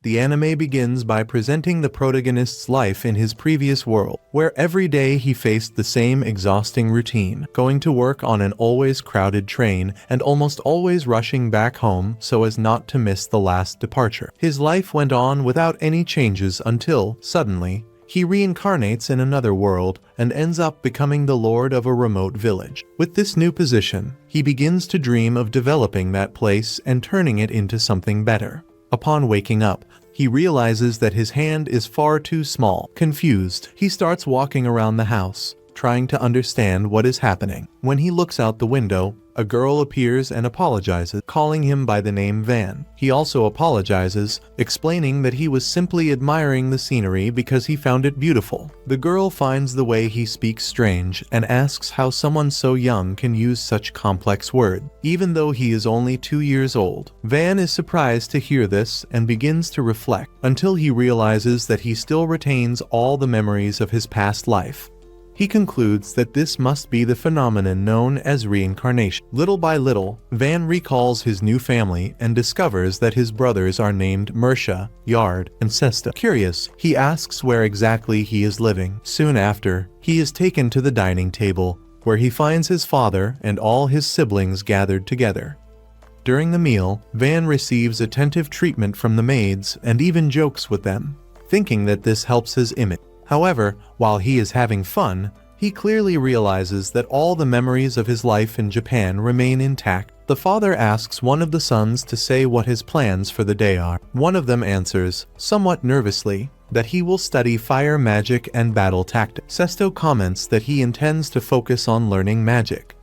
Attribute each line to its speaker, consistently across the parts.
Speaker 1: The anime begins by presenting the protagonist's life in his previous world, where every day he faced the same exhausting routine, going to work on an always crowded train and almost always rushing back home so as not to miss the last departure. His life went on without any changes until, suddenly, he reincarnates in another world and ends up becoming the lord of a remote village. With this new position, he begins to dream of developing that place and turning it into something better. Upon waking up, he realizes that his hand is far too small. Confused, he starts walking around the house, trying to understand what is happening. When he looks out the window, a girl appears and apologizes, calling him by the name Van. He also apologizes, explaining that he was simply admiring the scenery because he found it beautiful. The girl finds the way he speaks strange and asks how someone so young can use such complex words. Even though he is only 2 years old, Van is surprised to hear this and begins to reflect, until he realizes that he still retains all the memories of his past life. He concludes that this must be the phenomenon known as reincarnation. Little by little, Van recalls his new family and discovers that his brothers are named Mersha, Yard, and Sesta. Curious, he asks where exactly he is living. Soon after, he is taken to the dining table, where he finds his father and all his siblings gathered together. During the meal, Van receives attentive treatment from the maids and even jokes with them, thinking that this helps his image. However, while he is having fun, he clearly realizes that all the memories of his life in Japan remain intact. The father asks one of the sons to say what his plans for the day are. One of them answers, somewhat nervously, that he will study fire magic and battle tactics. Sesto comments that he intends to focus on learning magic.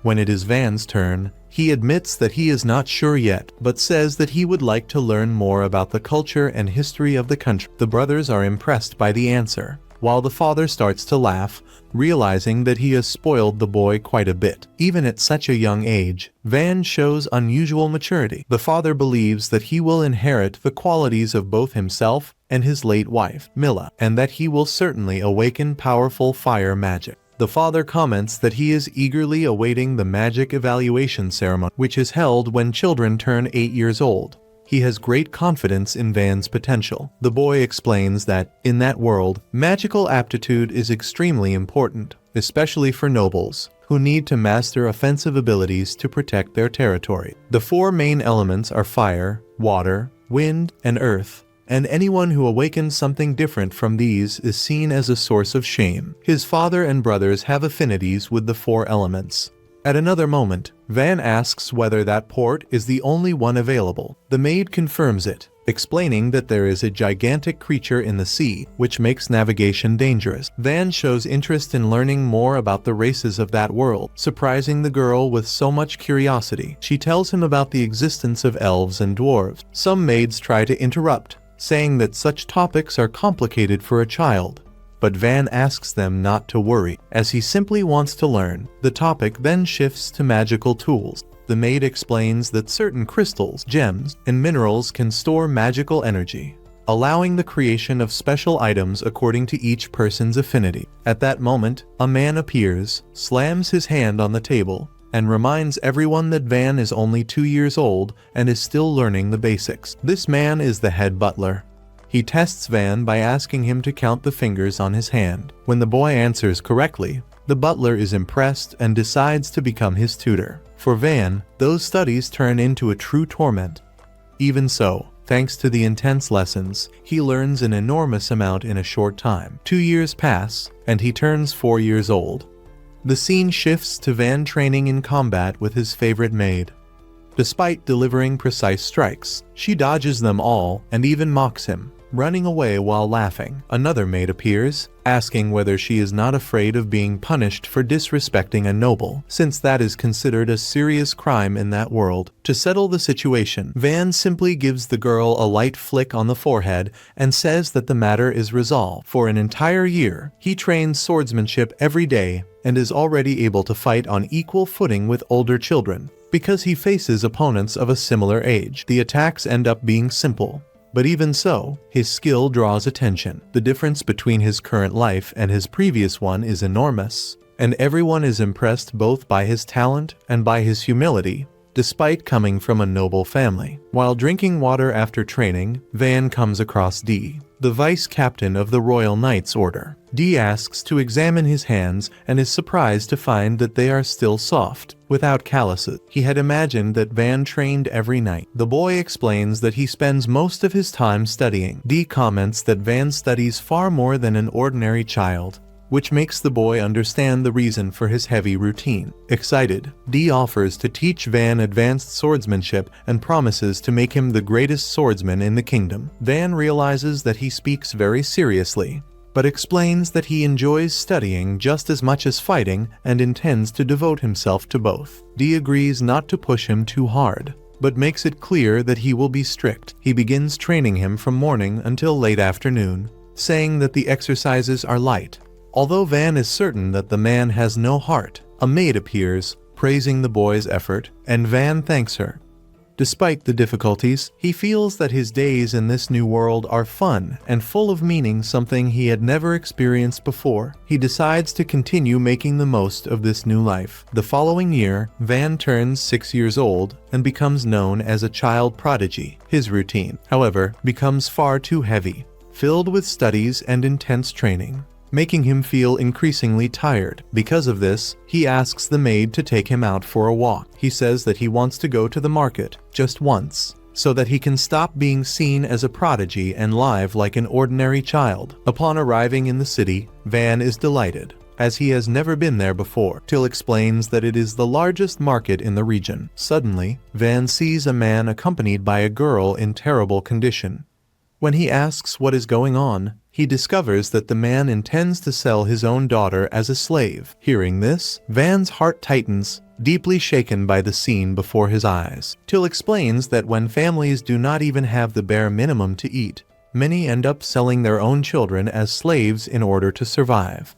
Speaker 1: When it is Van's turn, he admits that he is not sure yet, but says that he would like to learn more about the culture and history of the country. The brothers are impressed by the answer, while the father starts to laugh, realizing that he has spoiled the boy quite a bit. Even at such a young age, Van shows unusual maturity. The father believes that he will inherit the qualities of both himself and his late wife, Milla, and that he will certainly awaken powerful fire magic. The father comments that he is eagerly awaiting the magic evaluation ceremony, which is held when children turn 8 years old. He has great confidence in Van's potential. The boy explains that, in that world, magical aptitude is extremely important, especially for nobles, who need to master offensive abilities to protect their territory. The 4 main elements are fire, water, wind, and earth, and anyone who awakens something different from these is seen as a source of shame. His father and brothers have affinities with the 4 elements. At another moment, Van asks whether that port is the only one available. The maid confirms it, explaining that there is a gigantic creature in the sea, which makes navigation dangerous. Van shows interest in learning more about the races of that world, surprising the girl with so much curiosity. She tells him about the existence of elves and dwarves. Some maids try to interrupt, saying that such topics are complicated for a child, but Van asks them not to worry, as he simply wants to learn. The topic then shifts to magical tools. The maid explains that certain crystals, gems, and minerals can store magical energy, allowing the creation of special items according to each person's affinity. At that moment, a man appears, slams his hand on the table, and reminds everyone that Van is only 2 years old and is still learning the basics. This man is the head butler. He tests Van by asking him to count the fingers on his hand. When the boy answers correctly, the butler is impressed and decides to become his tutor. For Van, those studies turn into a true torment. Even so, thanks to the intense lessons, he learns an enormous amount in a short time. 2 years pass, and he turns 4 years old. The scene shifts to Van training in combat with his favorite maid. Despite delivering precise strikes, she dodges them all and even mocks him, running away while laughing. Another maid appears, asking whether she is not afraid of being punished for disrespecting a noble, since that is considered a serious crime in that world. To settle the situation, Van simply gives the girl a light flick on the forehead and says that the matter is resolved. For an entire year, he trains swordsmanship every day and is already able to fight on equal footing with older children. Because he faces opponents of a similar age, the attacks end up being simple. But even so, his skill draws attention. The difference between his current life and his previous one is enormous, and everyone is impressed both by his talent and by his humility, despite coming from a noble family. While drinking water after training, Van comes across Dee, the vice captain of the Royal Knights Order. Dee asks to examine his hands and is surprised to find that they are still soft, without calluses. He had imagined that Van trained every night. The boy explains that he spends most of his time studying. Dee comments that Van studies far more than an ordinary child, which makes the boy understand the reason for his heavy routine. Excited, Dee offers to teach Van advanced swordsmanship and promises to make him the greatest swordsman in the kingdom. Van realizes that he speaks very seriously, but explains that he enjoys studying just as much as fighting and intends to devote himself to both. Dee agrees not to push him too hard, but makes it clear that he will be strict. He begins training him from morning until late afternoon, saying that the exercises are light. Although Van is certain that the man has no heart, a maid appears, praising the boy's effort, and Van thanks her. Despite the difficulties, he feels that his days in this new world are fun and full of meaning, something he had never experienced before. He decides to continue making the most of this new life. The following year, Van turns 6 years old and becomes known as a child prodigy. His routine, however, becomes far too heavy, filled with studies and intense training, making him feel increasingly tired. Because of this, he asks the maid to take him out for a walk. He says that he wants to go to the market, just once, so that he can stop being seen as a prodigy and live like an ordinary child. Upon arriving in the city, Van is delighted, as he has never been there before. Till explains that it is the largest market in the region. Suddenly, Van sees a man accompanied by a girl in terrible condition. When he asks what is going on, he discovers that the man intends to sell his own daughter as a slave. Hearing this, Van's heart tightens, deeply shaken by the scene before his eyes. Till explains that when families do not even have the bare minimum to eat, many end up selling their own children as slaves in order to survive.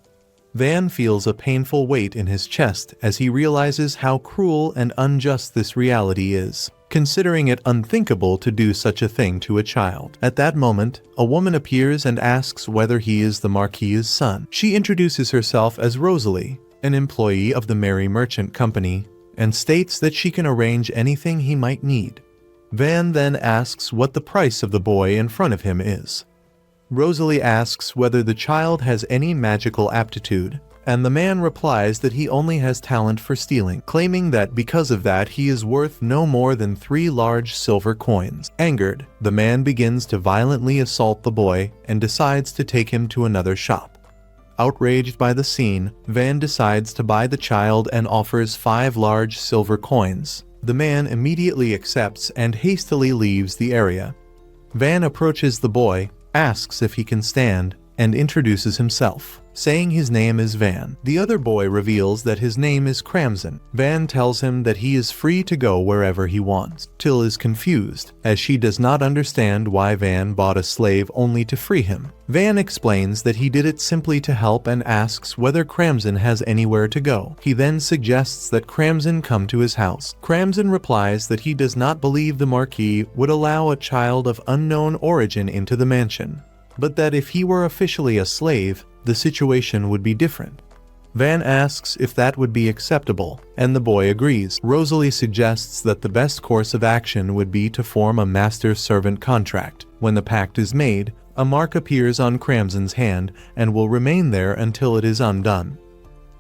Speaker 1: Van feels a painful weight in his chest as he realizes how cruel and unjust this reality is, considering it unthinkable to do such a thing to a child. At that moment, a woman appears and asks whether he is the Marquis's son. She introduces herself as Rosalie, an employee of the Merry Merchant Company, and states that she can arrange anything he might need. Van then asks what the price of the boy in front of him is. Rosalie asks whether the child has any magical aptitude, and the man replies that he only has talent for stealing, claiming that because of that he is worth no more than 3 large silver coins. Angered, the man begins to violently assault the boy and decides to take him to another shop. Outraged by the scene, Van decides to buy the child and offers 5 large silver coins. The man immediately accepts and hastily leaves the area. Van approaches the boy, asks if he can stand, and introduces himself, saying his name is Van. The other boy reveals that his name is Cramson. Van tells him that he is free to go wherever he wants. Till is confused, as she does not understand why Van bought a slave only to free him. Van explains that he did it simply to help and asks whether Cramson has anywhere to go. He then suggests that Cramson come to his house. Cramson replies that he does not believe the Marquis would allow a child of unknown origin into the mansion, but that if he were officially a slave, the situation would be different. Van asks if that would be acceptable, and the boy agrees. Rosalie suggests that the best course of action would be to form a master-servant contract. When the pact is made, a mark appears on Cramson's hand and will remain there until it is undone.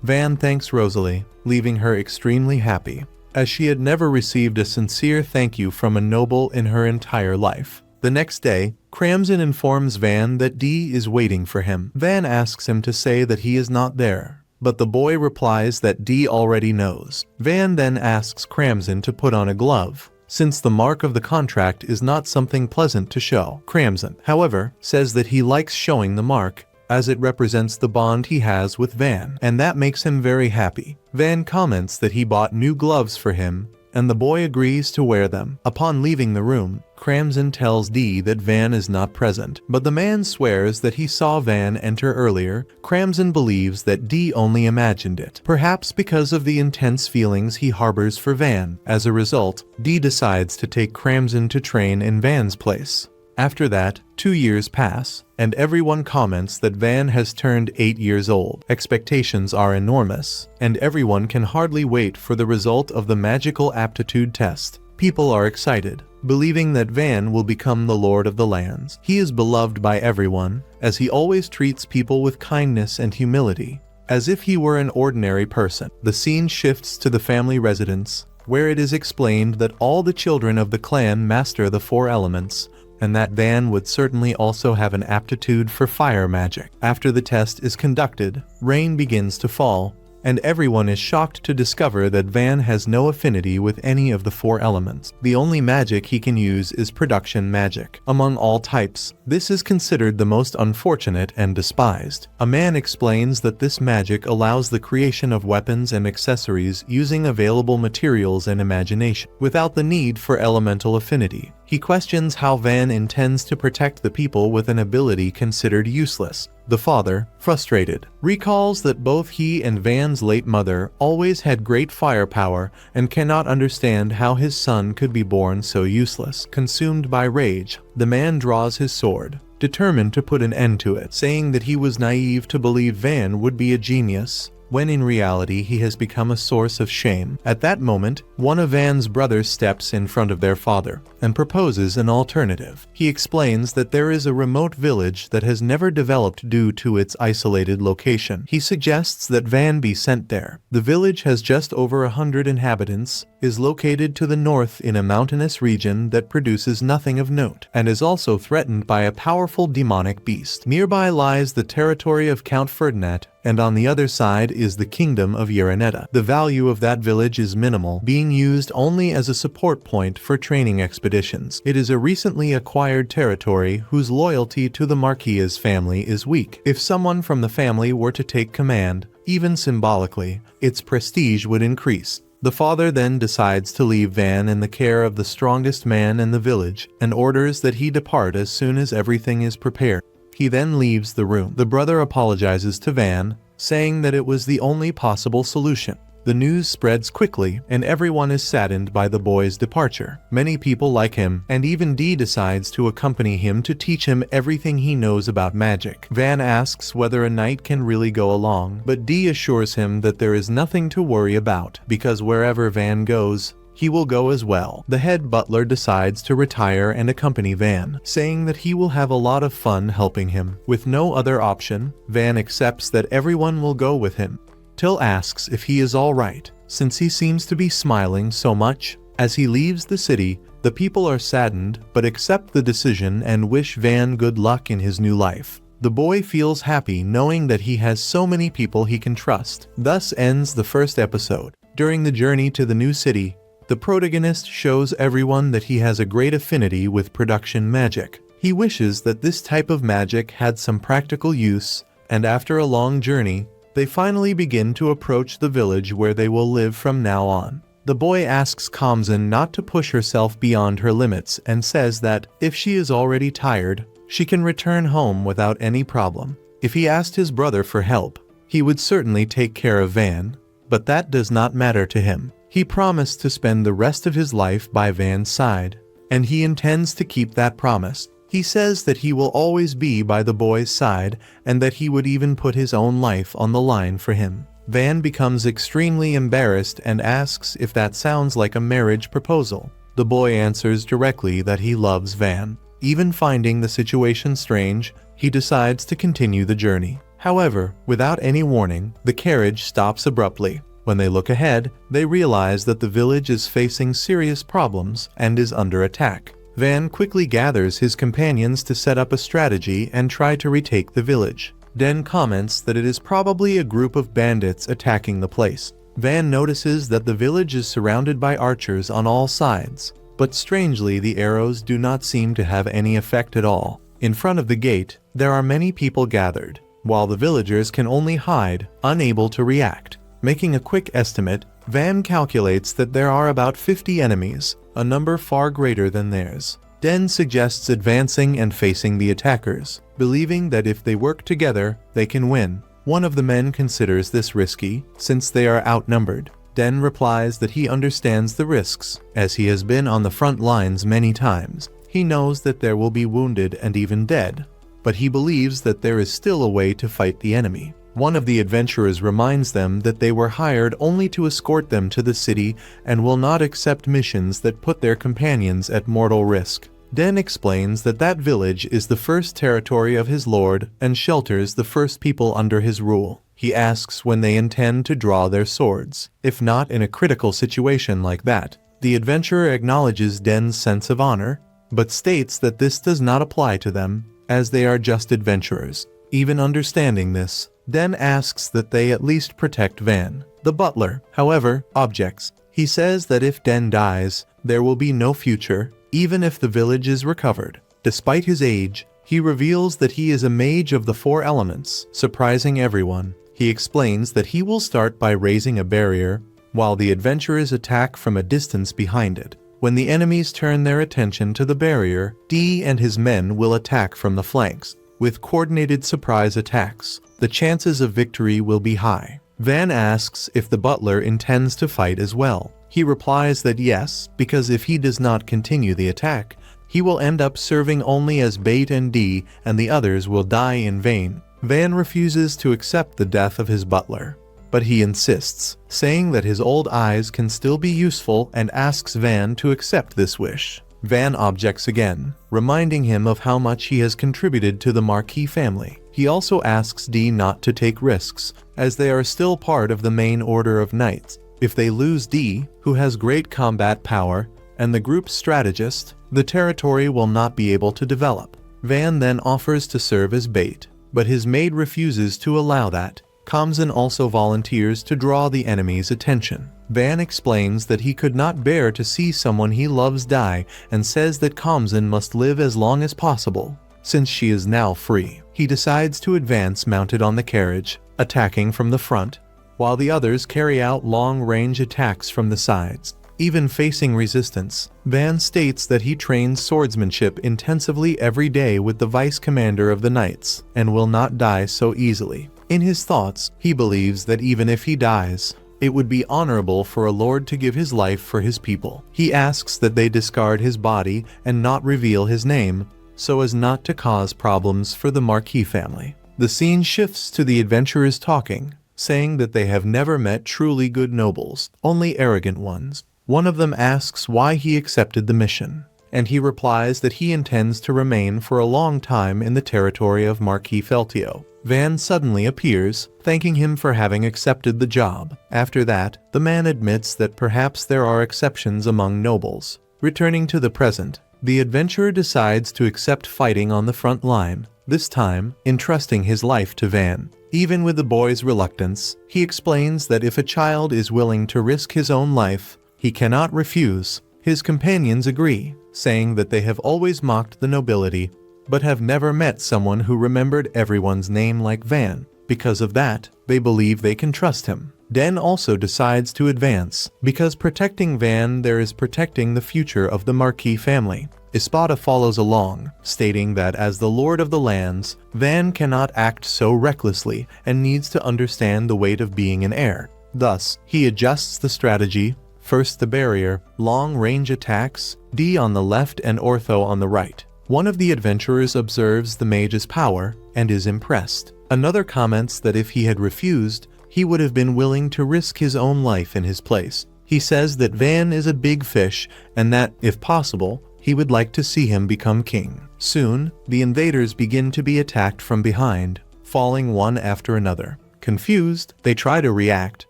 Speaker 1: Van thanks Rosalie, leaving her extremely happy, as she had never received a sincere thank you from a noble in her entire life. The next day, Cramson informs Van that Dee is waiting for him. Van asks him to say that he is not there, but the boy replies that Dee already knows. Van then asks Cramson to put on a glove, since the mark of the contract is not something pleasant to show. Cramson, however, says that he likes showing the mark, as it represents the bond he has with Van, and that makes him very happy. Van comments that he bought new gloves for him, and the boy agrees to wear them. Upon leaving the room, Cramson tells Dee that Van is not present, but the man swears that he saw Van enter earlier. Cramson believes that Dee only imagined it, perhaps because of the intense feelings he harbors for Van. As a result, Dee decides to take Cramson to train in Van's place. After that, 2 years pass, and everyone comments that Van has turned 8 years old. Expectations are enormous, and everyone can hardly wait for the result of the magical aptitude test. People are excited, believing that Van will become the Lord of the Lands. He is beloved by everyone, as he always treats people with kindness and humility, as if he were an ordinary person. The scene shifts to the family residence, where it is explained that all the children of the clan master the 4 elements, and that Van would certainly also have an aptitude for fire magic. After the test is conducted, rain begins to fall, and everyone is shocked to discover that Van has no affinity with any of the 4 elements. The only magic he can use is production magic. Among all types, this is considered the most unfortunate and despised. A man explains that this magic allows the creation of weapons and accessories using available materials and imagination, without the need for elemental affinity. He questions how Van intends to protect the people with an ability considered useless. The father, frustrated, recalls that both he and Van's late mother always had great firepower and cannot understand how his son could be born so useless. Consumed by rage, the man draws his sword, determined to put an end to it, saying that he was naive to believe Van would be a genius, when in reality he has become a source of shame. At that moment, one of Van's brothers steps in front of their father and proposes an alternative. He explains that there is a remote village that has never developed due to its isolated location. He suggests that Van be sent there. The village has just over 100 inhabitants, is located to the north in a mountainous region that produces nothing of note, and is also threatened by a powerful demonic beast. Nearby lies the territory of Count Ferdinand, and on the other side is the kingdom of Uranetta. The value of that village is minimal, being used only as a support point for training expeditions. It is a recently acquired territory whose loyalty to the Marquis's family is weak. If someone from the family were to take command, even symbolically, its prestige would increase. The father then decides to leave Van in the care of the strongest man in the village, and orders that he depart as soon as everything is prepared. He then leaves the room. The brother apologizes to Van, saying that it was the only possible solution. The news spreads quickly, and everyone is saddened by the boy's departure. Many people like him, and even Dee decides to accompany him to teach him everything he knows about magic. Van asks whether a knight can really go along, but Dee assures him that there is nothing to worry about, because wherever Van goes, he will go as well. The head butler decides to retire and accompany Van, saying that he will have a lot of fun helping him. With no other option, Van accepts that everyone will go with him. Till asks if he is all right, since he seems to be smiling so much. As he leaves the city, the people are saddened but accept the decision and wish Van good luck in his new life. The boy feels happy knowing that he has so many people he can trust. Thus ends the first episode. During the journey to the new city, the protagonist shows everyone that he has a great affinity with production magic. He wishes that this type of magic had some practical use, and after a long journey, they finally begin to approach the village where they will live from now on. The boy asks Kamzan not to push herself beyond her limits and says that, if she is already tired, she can return home without any problem. If he asked his brother for help, he would certainly take care of Van, but that does not matter to him. He promised to spend the rest of his life by Van's side, and he intends to keep that promise. He says that he will always be by the boy's side and that he would even put his own life on the line for him. Van becomes extremely embarrassed and asks if that sounds like a marriage proposal. The boy answers directly that he loves Van. Even finding the situation strange, he decides to continue the journey. However, without any warning, the carriage stops abruptly. When they look ahead, they realize that the village is facing serious problems and is under attack. Van quickly gathers his companions to set up a strategy and try to retake the village. Den comments that it is probably a group of bandits attacking the place. Van notices that the village is surrounded by archers on all sides, but strangely the arrows do not seem to have any effect at all. In front of the gate, there are many people gathered, while the villagers can only hide, unable to react. Making a quick estimate, Van calculates that there are about 50 enemies, a number far greater than theirs. Den suggests advancing and facing the attackers, believing that if they work together, they can win. One of the men considers this risky, since they are outnumbered. Den replies that he understands the risks, as he has been on the front lines many times. He knows that there will be wounded and even dead, but he believes that there is still a way to fight the enemy. One of the adventurers reminds them that they were hired only to escort them to the city and will not accept missions that put their companions at mortal risk. Den explains that that village is the first territory of his lord and shelters the first people under his rule. He asks when they intend to draw their swords. If not in a critical situation like that, the adventurer acknowledges Den's sense of honor, but states that this does not apply to them, as they are just adventurers. Even understanding this, Den asks that they at least protect Van. The butler, however, objects. He says that if Den dies, there will be no future, even if the village is recovered. Despite his age, he reveals that he is a mage of the 4 elements, surprising everyone. He explains that he will start by raising a barrier, while the adventurers attack from a distance behind it. When the enemies turn their attention to the barrier, D and his men will attack from the flanks. With coordinated surprise attacks, the chances of victory will be high. Van asks if the butler intends to fight as well. He replies that yes, because if he does not continue the attack, he will end up serving only as bait and D, and the others will die in vain. Van refuses to accept the death of his butler, but he insists, saying that his old eyes can still be useful and asks Van to accept this wish. Van objects again, reminding him of how much he has contributed to the Marquis family. He also asks D not to take risks, as they are still part of the main order of knights. If they lose D, who has great combat power, and the group's strategist, the territory will not be able to develop. Van then offers to serve as bait, but his maid refuses to allow that. Kamzan also volunteers to draw the enemy's attention. Van explains that he could not bear to see someone he loves die and says that Kamzan must live as long as possible, since she is now free. He decides to advance mounted on the carriage, attacking from the front, while the others carry out long-range attacks from the sides. Even facing resistance, Van states that he trains swordsmanship intensively every day with the vice commander of the knights, and will not die so easily. In his thoughts, he believes that even if he dies, it would be honorable for a lord to give his life for his people. He asks that they discard his body and not reveal his name, so as not to cause problems for the Marquis family. The scene shifts to the adventurers talking, saying that they have never met truly good nobles, only arrogant ones. One of them asks why he accepted the mission, and he replies that he intends to remain for a long time in the territory of Marquis Feltio. Van suddenly appears, thanking him for having accepted the job. After that, the man admits that perhaps there are exceptions among nobles. Returning to the present, the adventurer decides to accept fighting on the front line, this time entrusting his life to Van. Even with the boy's reluctance, he explains that if a child is willing to risk his own life, he cannot refuse. His companions agree, saying that they have always mocked the nobility, but have never met someone who remembered everyone's name like Van. Because of that, they believe they can trust him. Den also decides to advance, because protecting Van there is protecting the future of the Marquis family. Espada follows along, stating that as the lord of the lands, Van cannot act so recklessly and needs to understand the weight of being an heir. Thus, he adjusts the strategy, first the barrier, long-range attacks, D on the left and Ortho on the right. One of the adventurers observes the mage's power and is impressed. Another comments that if he had refused, he would have been willing to risk his own life in his place. He says that Van is a big fish and that, if possible, he would like to see him become king. Soon, the invaders begin to be attacked from behind, falling one after another. Confused, they try to react,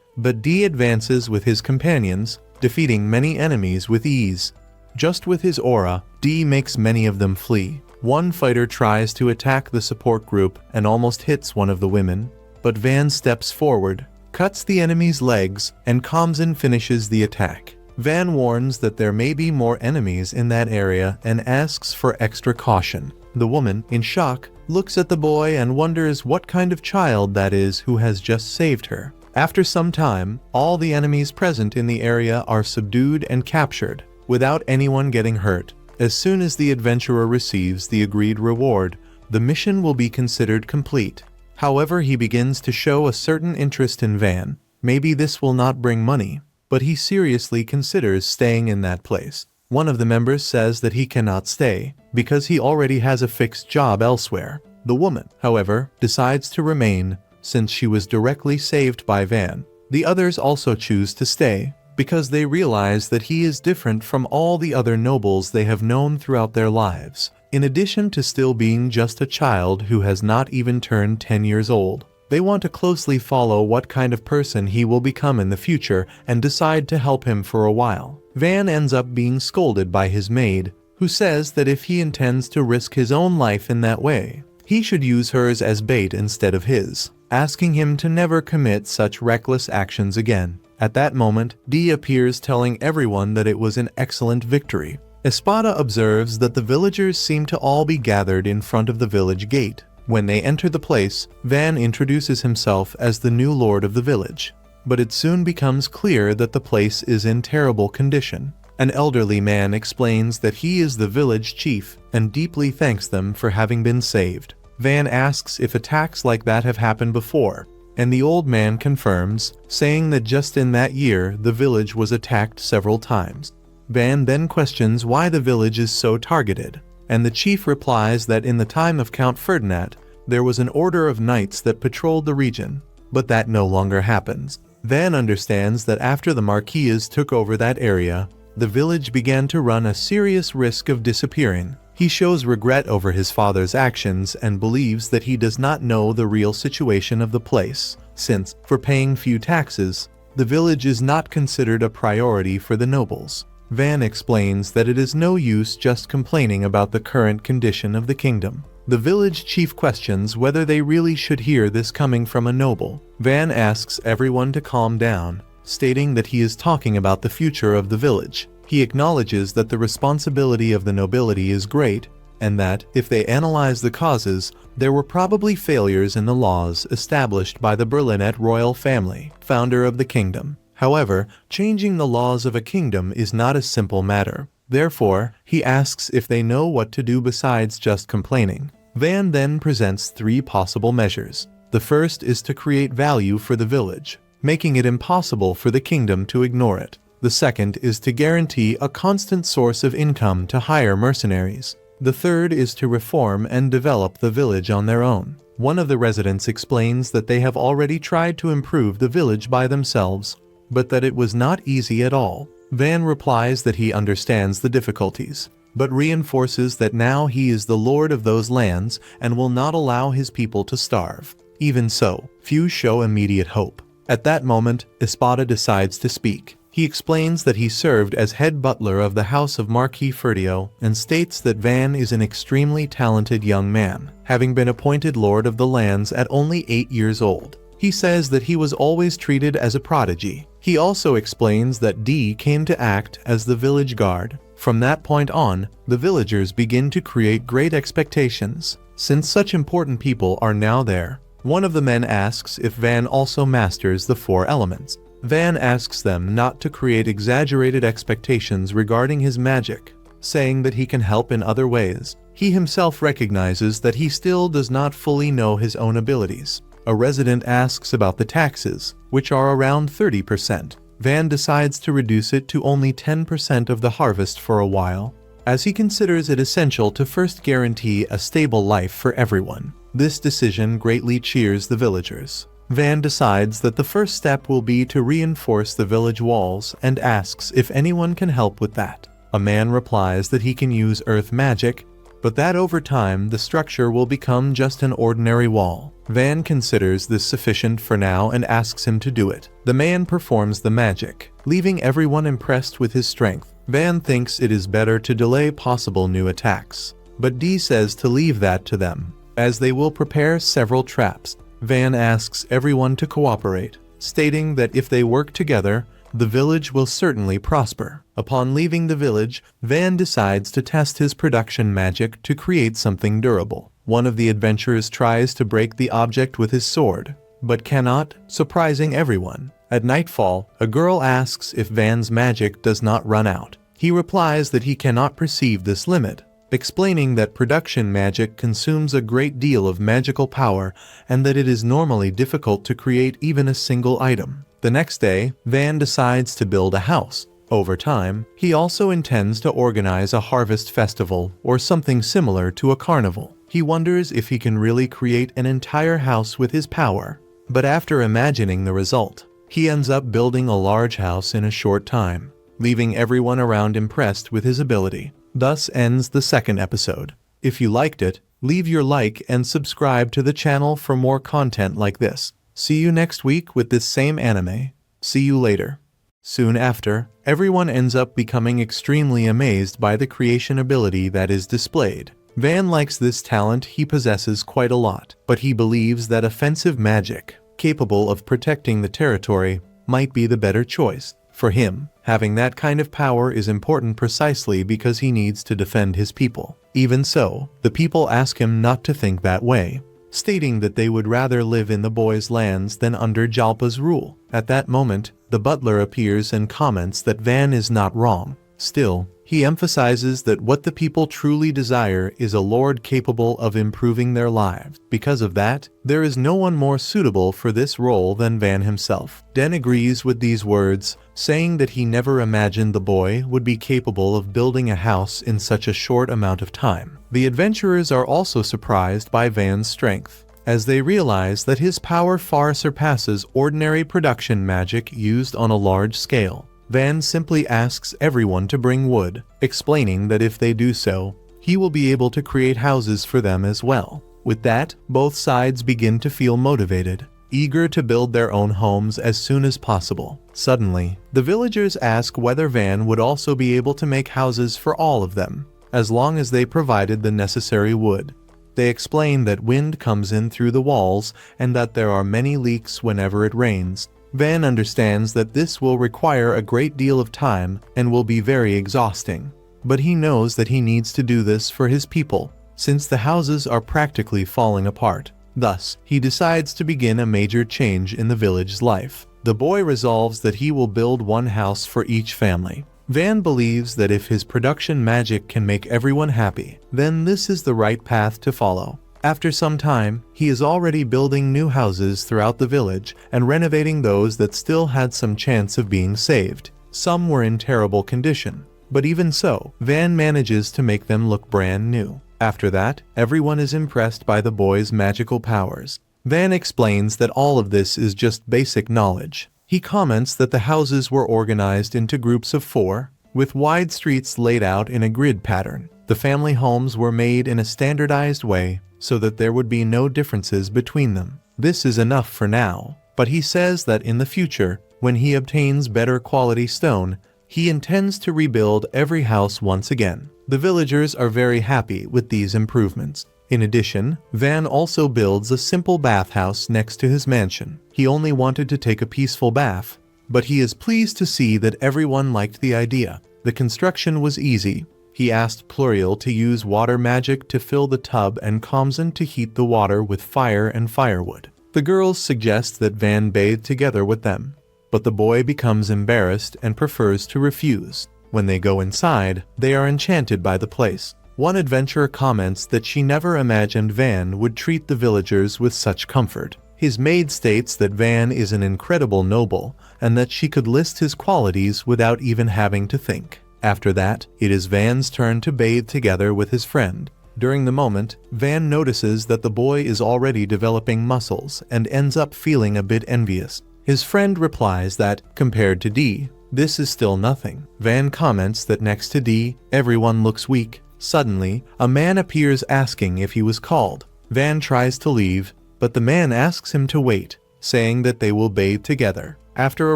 Speaker 1: but D advances with his companions, defeating many enemies with ease. Just with his aura, D makes many of them flee. One fighter tries to attack the support group and almost hits one of the women, but Van steps forward, cuts the enemy's legs, and Kamzan finishes the attack. Van warns that there may be more enemies in that area and asks for extra caution. The woman, in shock, looks at the boy and wonders what kind of child that is who has just saved her. After some time, all the enemies present in the area are subdued and captured, without anyone getting hurt. As soon as the adventurer receives the agreed reward, the mission will be considered complete. However, he begins to show a certain interest in Van. Maybe this will not bring money, but he seriously considers staying in that place. One of the members says that he cannot stay because he already has a fixed job elsewhere. The woman, however, decides to remain since she was directly saved by Van. The others also choose to stay because they realize that he is different from all the other nobles they have known throughout their lives. In addition to still being just a child who has not even turned 10 years old, they want to closely follow what kind of person he will become in the future and decide to help him for a while. Van ends up being scolded by his maid, who says that if he intends to risk his own life in that way, he should use hers as bait instead of his, asking him to never commit such reckless actions again. At that moment, Dee appears telling everyone that it was an excellent victory. Espada observes that the villagers seem to all be gathered in front of the village gate. When they enter the place, Van introduces himself as the new lord of the village. But it soon becomes clear that the place is in terrible condition. An elderly man explains that he is the village chief and deeply thanks them for having been saved. Van asks if attacks like that have happened before, and the old man confirms, saying that just in that year the village was attacked several times. Van then questions why the village is so targeted, and the chief replies that in the time of Count Ferdinand, there was an order of knights that patrolled the region, but that no longer happens. Van understands that after the Marquis took over that area, the village began to run a serious risk of disappearing. He shows regret over his father's actions and believes that he does not know the real situation of the place, since, for paying few taxes, the village is not considered a priority for the nobles. Van explains that it is no use just complaining about the current condition of the kingdom. The village chief questions whether they really should hear this coming from a noble. Van asks everyone to calm down, stating that he is talking about the future of the village. He acknowledges that the responsibility of the nobility is great, and that, if they analyze the causes, there were probably failures in the laws established by the Berlinet royal family, founder of the kingdom. However, changing the laws of a kingdom is not a simple matter. Therefore, he asks if they know what to do besides just complaining. Van then presents 3 possible measures. The first is to create value for the village, making it impossible for the kingdom to ignore it. The second is to guarantee a constant source of income to hire mercenaries. The third is to reform and develop the village on their own. One of the residents explains that they have already tried to improve the village by themselves, but that it was not easy at all. Van replies that he understands the difficulties, but reinforces that now he is the lord of those lands and will not allow his people to starve. Even so, few show immediate hope. At that moment, Espada decides to speak. He explains that he served as head butler of the house of Marquis Ferdio and states that Van is an extremely talented young man, having been appointed lord of the lands at only 8 years old. He says that he was always treated as a prodigy. He also explains that Dee came to act as the village guard. From that point on, the villagers begin to create great expectations, since such important people are now there. One of the men asks if Van also masters the 4 elements. Van asks them not to create exaggerated expectations regarding his magic, saying that he can help in other ways. He himself recognizes that he still does not fully know his own abilities. A resident asks about the taxes, which are around 30%. Van decides to reduce it to only 10% of the harvest for a while, as he considers it essential to first guarantee a stable life for everyone. This decision greatly cheers the villagers. Van decides that the first step will be to reinforce the village walls and asks if anyone can help with that. A man replies that he can use earth magic, but that over time the structure will become just an ordinary wall. Van considers this sufficient for now and asks him to do it. The man performs the magic, leaving everyone impressed with his strength. Van thinks it is better to delay possible new attacks, but Dee says to leave that to them, as they will prepare several traps. Van asks everyone to cooperate, stating that if they work together, the village will certainly prosper. Upon leaving the village, Van decides to test his production magic to create something durable. One of the adventurers tries to break the object with his sword, but cannot, surprising everyone. At nightfall, a girl asks if Van's magic does not run out. He replies that he cannot perceive this limit, explaining that production magic consumes a great deal of magical power and that it is normally difficult to create even a single item. The next day, Van decides to build a house. Over time, he also intends to organize a harvest festival or something similar to a carnival. He wonders if he can really create an entire house with his power. But after imagining the result, he ends up building a large house in a short time, leaving everyone around impressed with his ability. Thus ends the second episode. If you liked it, leave your like and subscribe to the channel for more content like this. See you next week with this same anime. See you later. Soon after, everyone ends up becoming extremely amazed by the creation ability that is displayed. Van likes this talent he possesses quite a lot, but he believes that offensive magic, capable of protecting the territory, might be the better choice. For him, having that kind of power is important precisely because he needs to defend his people. Even so, the people ask him not to think that way, stating that they would rather live in the boys' lands than under Jalpa's rule. At that moment, the butler appears and comments that Van is not wrong. Still, he emphasizes that what the people truly desire is a lord capable of improving their lives. Because of that, there is no one more suitable for this role than Van himself. Den agrees with these words, saying that he never imagined the boy would be capable of building a house in such a short amount of time. The adventurers are also surprised by Van's strength, as they realize that his power far surpasses ordinary production magic used on a large scale. Van simply asks everyone to bring wood, explaining that if they do so, he will be able to create houses for them as well. With that, both sides begin to feel motivated, eager to build their own homes as soon as possible. Suddenly, the villagers ask whether Van would also be able to make houses for all of them, as long as they provided the necessary wood. They explain that wind comes in through the walls and that there are many leaks whenever it rains. Van understands that this will require a great deal of time and will be very exhausting, but he knows that he needs to do this for his people, since the houses are practically falling apart. Thus, he decides to begin a major change in the village's life. The boy resolves that he will build one house for each family. Van believes that if his production magic can make everyone happy, then this is the right path to follow. After some time, he is already building new houses throughout the village and renovating those that still had some chance of being saved. Some were in terrible condition, but even so, Van manages to make them look brand new. After that, everyone is impressed by the boy's magical powers. Van explains that all of this is just basic knowledge. He comments that the houses were organized into groups of 4, with wide streets laid out in a grid pattern. The family homes were made in a standardized way, so that there would be no differences between them. This is enough for now, but he says that in the future, when he obtains better quality stone, he intends to rebuild every house once again. The villagers are very happy with these improvements. In addition, Van also builds a simple bathhouse next to his mansion. He only wanted to take a peaceful bath, but he is pleased to see that everyone liked the idea. The construction was easy. He asked Pluriel to use water magic to fill the tub and Kamzen to heat the water with fire and firewood. The girls suggest that Van bathe together with them, but the boy becomes embarrassed and prefers to refuse. When they go inside, they are enchanted by the place. One adventurer comments that she never imagined Van would treat the villagers with such comfort. His maid states that Van is an incredible noble and that she could list his qualities without even having to think. After that, it is Van's turn to bathe together with his friend. During the moment, Van notices that the boy is already developing muscles and ends up feeling a bit envious. His friend replies that, compared to D, this is still nothing. Van comments that next to D, everyone looks weak. Suddenly, a man appears asking if he was called. Van tries to leave, but the man asks him to wait, saying that they will bathe together. After a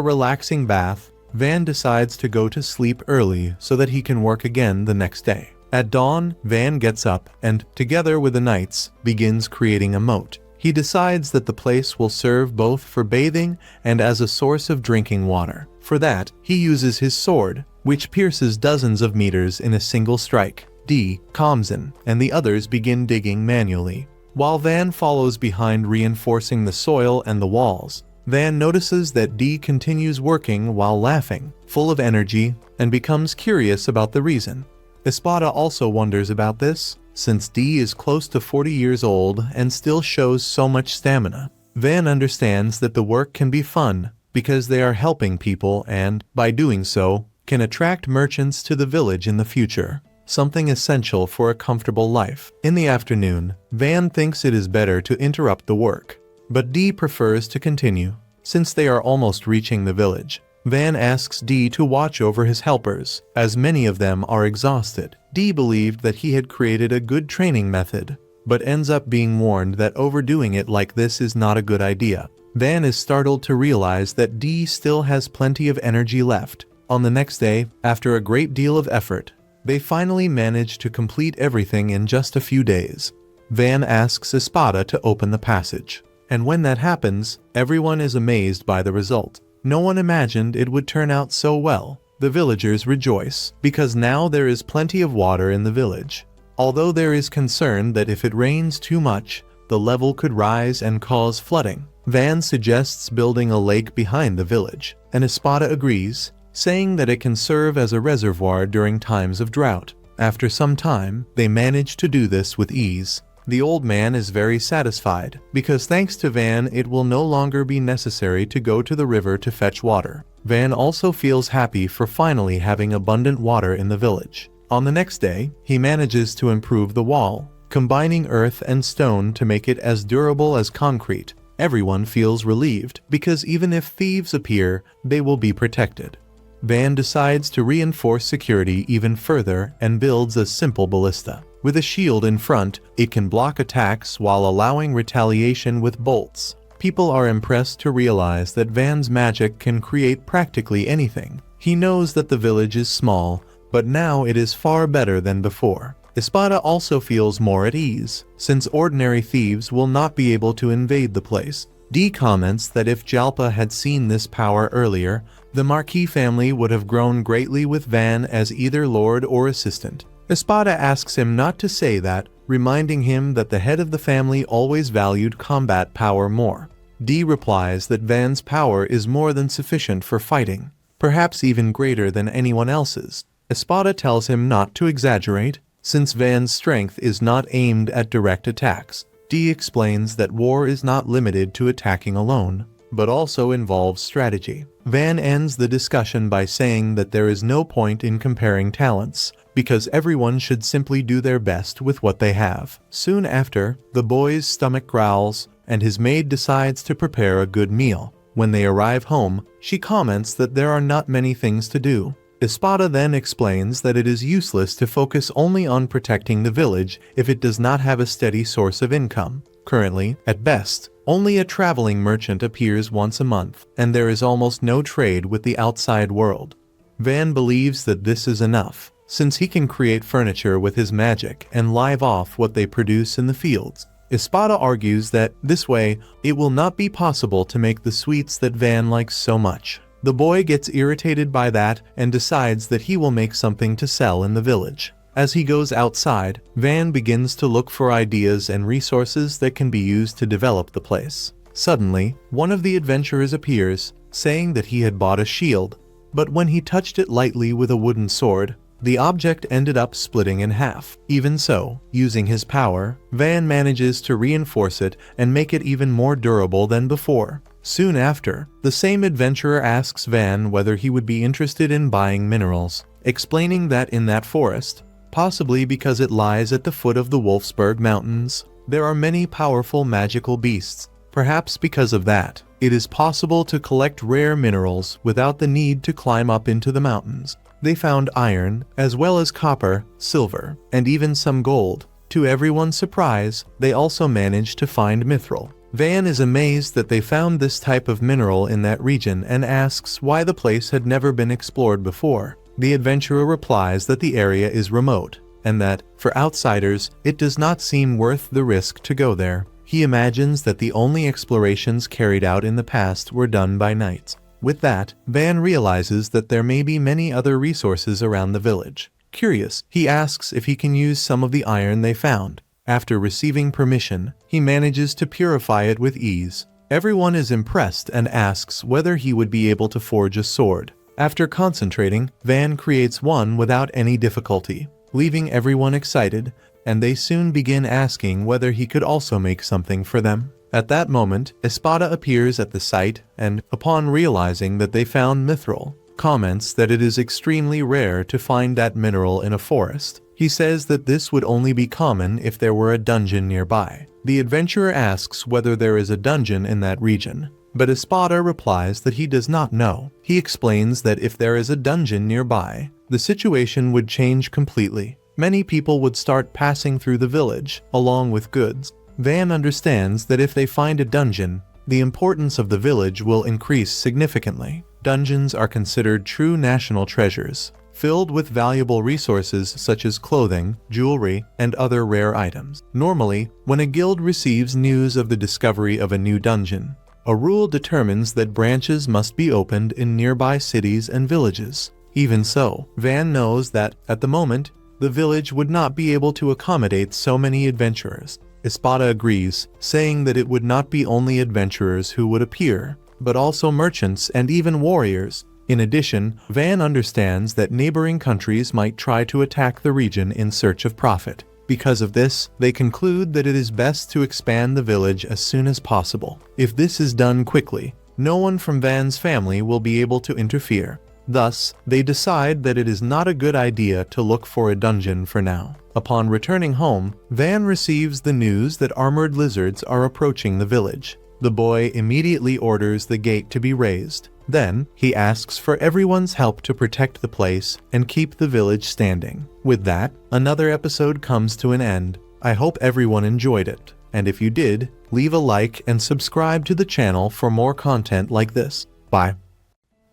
Speaker 1: relaxing bath, Van decides to go to sleep early so that he can work again the next day. At dawn, Van gets up and, together with the knights, begins creating a moat. He decides that the place will serve both for bathing and as a source of drinking water. For that, he uses his sword, which pierces dozens of meters in a single strike. D, Kamzen, and the others begin digging manually, while Van follows behind reinforcing the soil and the walls. Van notices that D continues working while laughing, full of energy, and becomes curious about the reason. Espada also wonders about this, since D is close to 40 years old and still shows so much stamina. Van understands that the work can be fun because they are helping people and, by doing so, can attract merchants to the village in the future, something essential for a comfortable life. In the afternoon, Van thinks it is better to interrupt the work, but Dee prefers to continue. Since they are almost reaching the village, Van asks Dee to watch over his helpers, as many of them are exhausted. Dee believed that he had created a good training method, but ends up being warned that overdoing it like this is not a good idea. Van is startled to realize that Dee still has plenty of energy left. On the next day, after a great deal of effort, they finally manage to complete everything in just a few days. Van asks Espada to open the passage, and when that happens, everyone is amazed by the result. No one imagined it would turn out so well. The villagers rejoice, because now there is plenty of water in the village. Although there is concern that if it rains too much, the level could rise and cause flooding. Van suggests building a lake behind the village, and Espada agrees, saying that it can serve as a reservoir during times of drought. After some time, they manage to do this with ease. The old man is very satisfied, because thanks to Van it will no longer be necessary to go to the river to fetch water. Van also feels happy for finally having abundant water in the village. On the next day, he manages to improve the wall, combining earth and stone to make it as durable as concrete. Everyone feels relieved, because even if thieves appear, they will be protected. Van decides to reinforce security even further and builds a simple ballista. With a shield in front, it can block attacks while allowing retaliation with bolts. People are impressed to realize that Van's magic can create practically anything. He knows that the village is small, but now it is far better than before. Espada also feels more at ease, since ordinary thieves will not be able to invade the place. Dee comments that if Jalpa had seen this power earlier, the Marquis family would have grown greatly with Van as either lord or assistant. Espada asks him not to say that, reminding him that the head of the family always valued combat power more. Dee replies that Van's power is more than sufficient for fighting, perhaps even greater than anyone else's. Espada tells him not to exaggerate, since Van's strength is not aimed at direct attacks. Dee explains that war is not limited to attacking alone, but also involves strategy. Van ends the discussion by saying that there is no point in comparing talents, because everyone should simply do their best with what they have. Soon after, the boy's stomach growls, and his maid decides to prepare a good meal. When they arrive home, she comments that there are not many things to do. Espada then explains that it is useless to focus only on protecting the village if it does not have a steady source of income. Currently, at best, only a traveling merchant appears once a month, and there is almost no trade with the outside world. Van believes that this is enough, since he can create furniture with his magic and live off what they produce in the fields. Espada argues that, this way, it will not be possible to make the sweets that Van likes so much. The boy gets irritated by that and decides that he will make something to sell in the village. As he goes outside, Van begins to look for ideas and resources that can be used to develop the place. Suddenly, one of the adventurers appears, saying that he had bought a shield, but when he touched it lightly with a wooden sword, the object ended up splitting in half. Even so, using his power, Van manages to reinforce it and make it even more durable than before. Soon after, the same adventurer asks Van whether he would be interested in buying minerals, explaining that in that forest, possibly because it lies at the foot of the Wolfsburg Mountains, there are many powerful magical beasts. Perhaps because of that, it is possible to collect rare minerals without the need to climb up into the mountains. They found iron, as well as copper, silver, and even some gold. To everyone's surprise, they also managed to find mithril. Van is amazed that they found this type of mineral in that region and asks why the place had never been explored before. The adventurer replies that the area is remote, and that, for outsiders, it does not seem worth the risk to go there. He imagines that the only explorations carried out in the past were done by knights. With that, Van realizes that there may be many other resources around the village. Curious, he asks if he can use some of the iron they found. After receiving permission, he manages to purify it with ease. Everyone is impressed and asks whether he would be able to forge a sword. After concentrating, Van creates one without any difficulty, leaving everyone excited, and they soon begin asking whether he could also make something for them. At that moment, Espada appears at the site and, upon realizing that they found mithril, comments that it is extremely rare to find that mineral in a forest. He says that this would only be common if there were a dungeon nearby. The adventurer asks whether there is a dungeon in that region, but Espada replies that he does not know. He explains that if there is a dungeon nearby, the situation would change completely. Many people would start passing through the village, along with goods. Van understands that if they find a dungeon, the importance of the village will increase significantly. Dungeons are considered true national treasures, filled with valuable resources such as clothing, jewelry, and other rare items. Normally, when a guild receives news of the discovery of a new dungeon, a rule determines that branches must be opened in nearby cities and villages. Even so, Van knows that, at the moment, the village would not be able to accommodate so many adventurers. Espada agrees, saying that it would not be only adventurers who would appear, but also merchants and even warriors. In addition, Van understands that neighboring countries might try to attack the region in search of profit. Because of this, they conclude that it is best to expand the village as soon as possible. If this is done quickly, no one from Van's family will be able to interfere. Thus, they decide that it is not a good idea to look for a dungeon for now. Upon returning home, Van receives the news that armored lizards are approaching the village. The boy immediately orders the gate to be raised. Then, he asks for everyone's help to protect the place and keep the village standing. With that, another episode comes to an end. I hope everyone enjoyed it, and if you did, leave a like and subscribe to the channel for more content like this. Bye.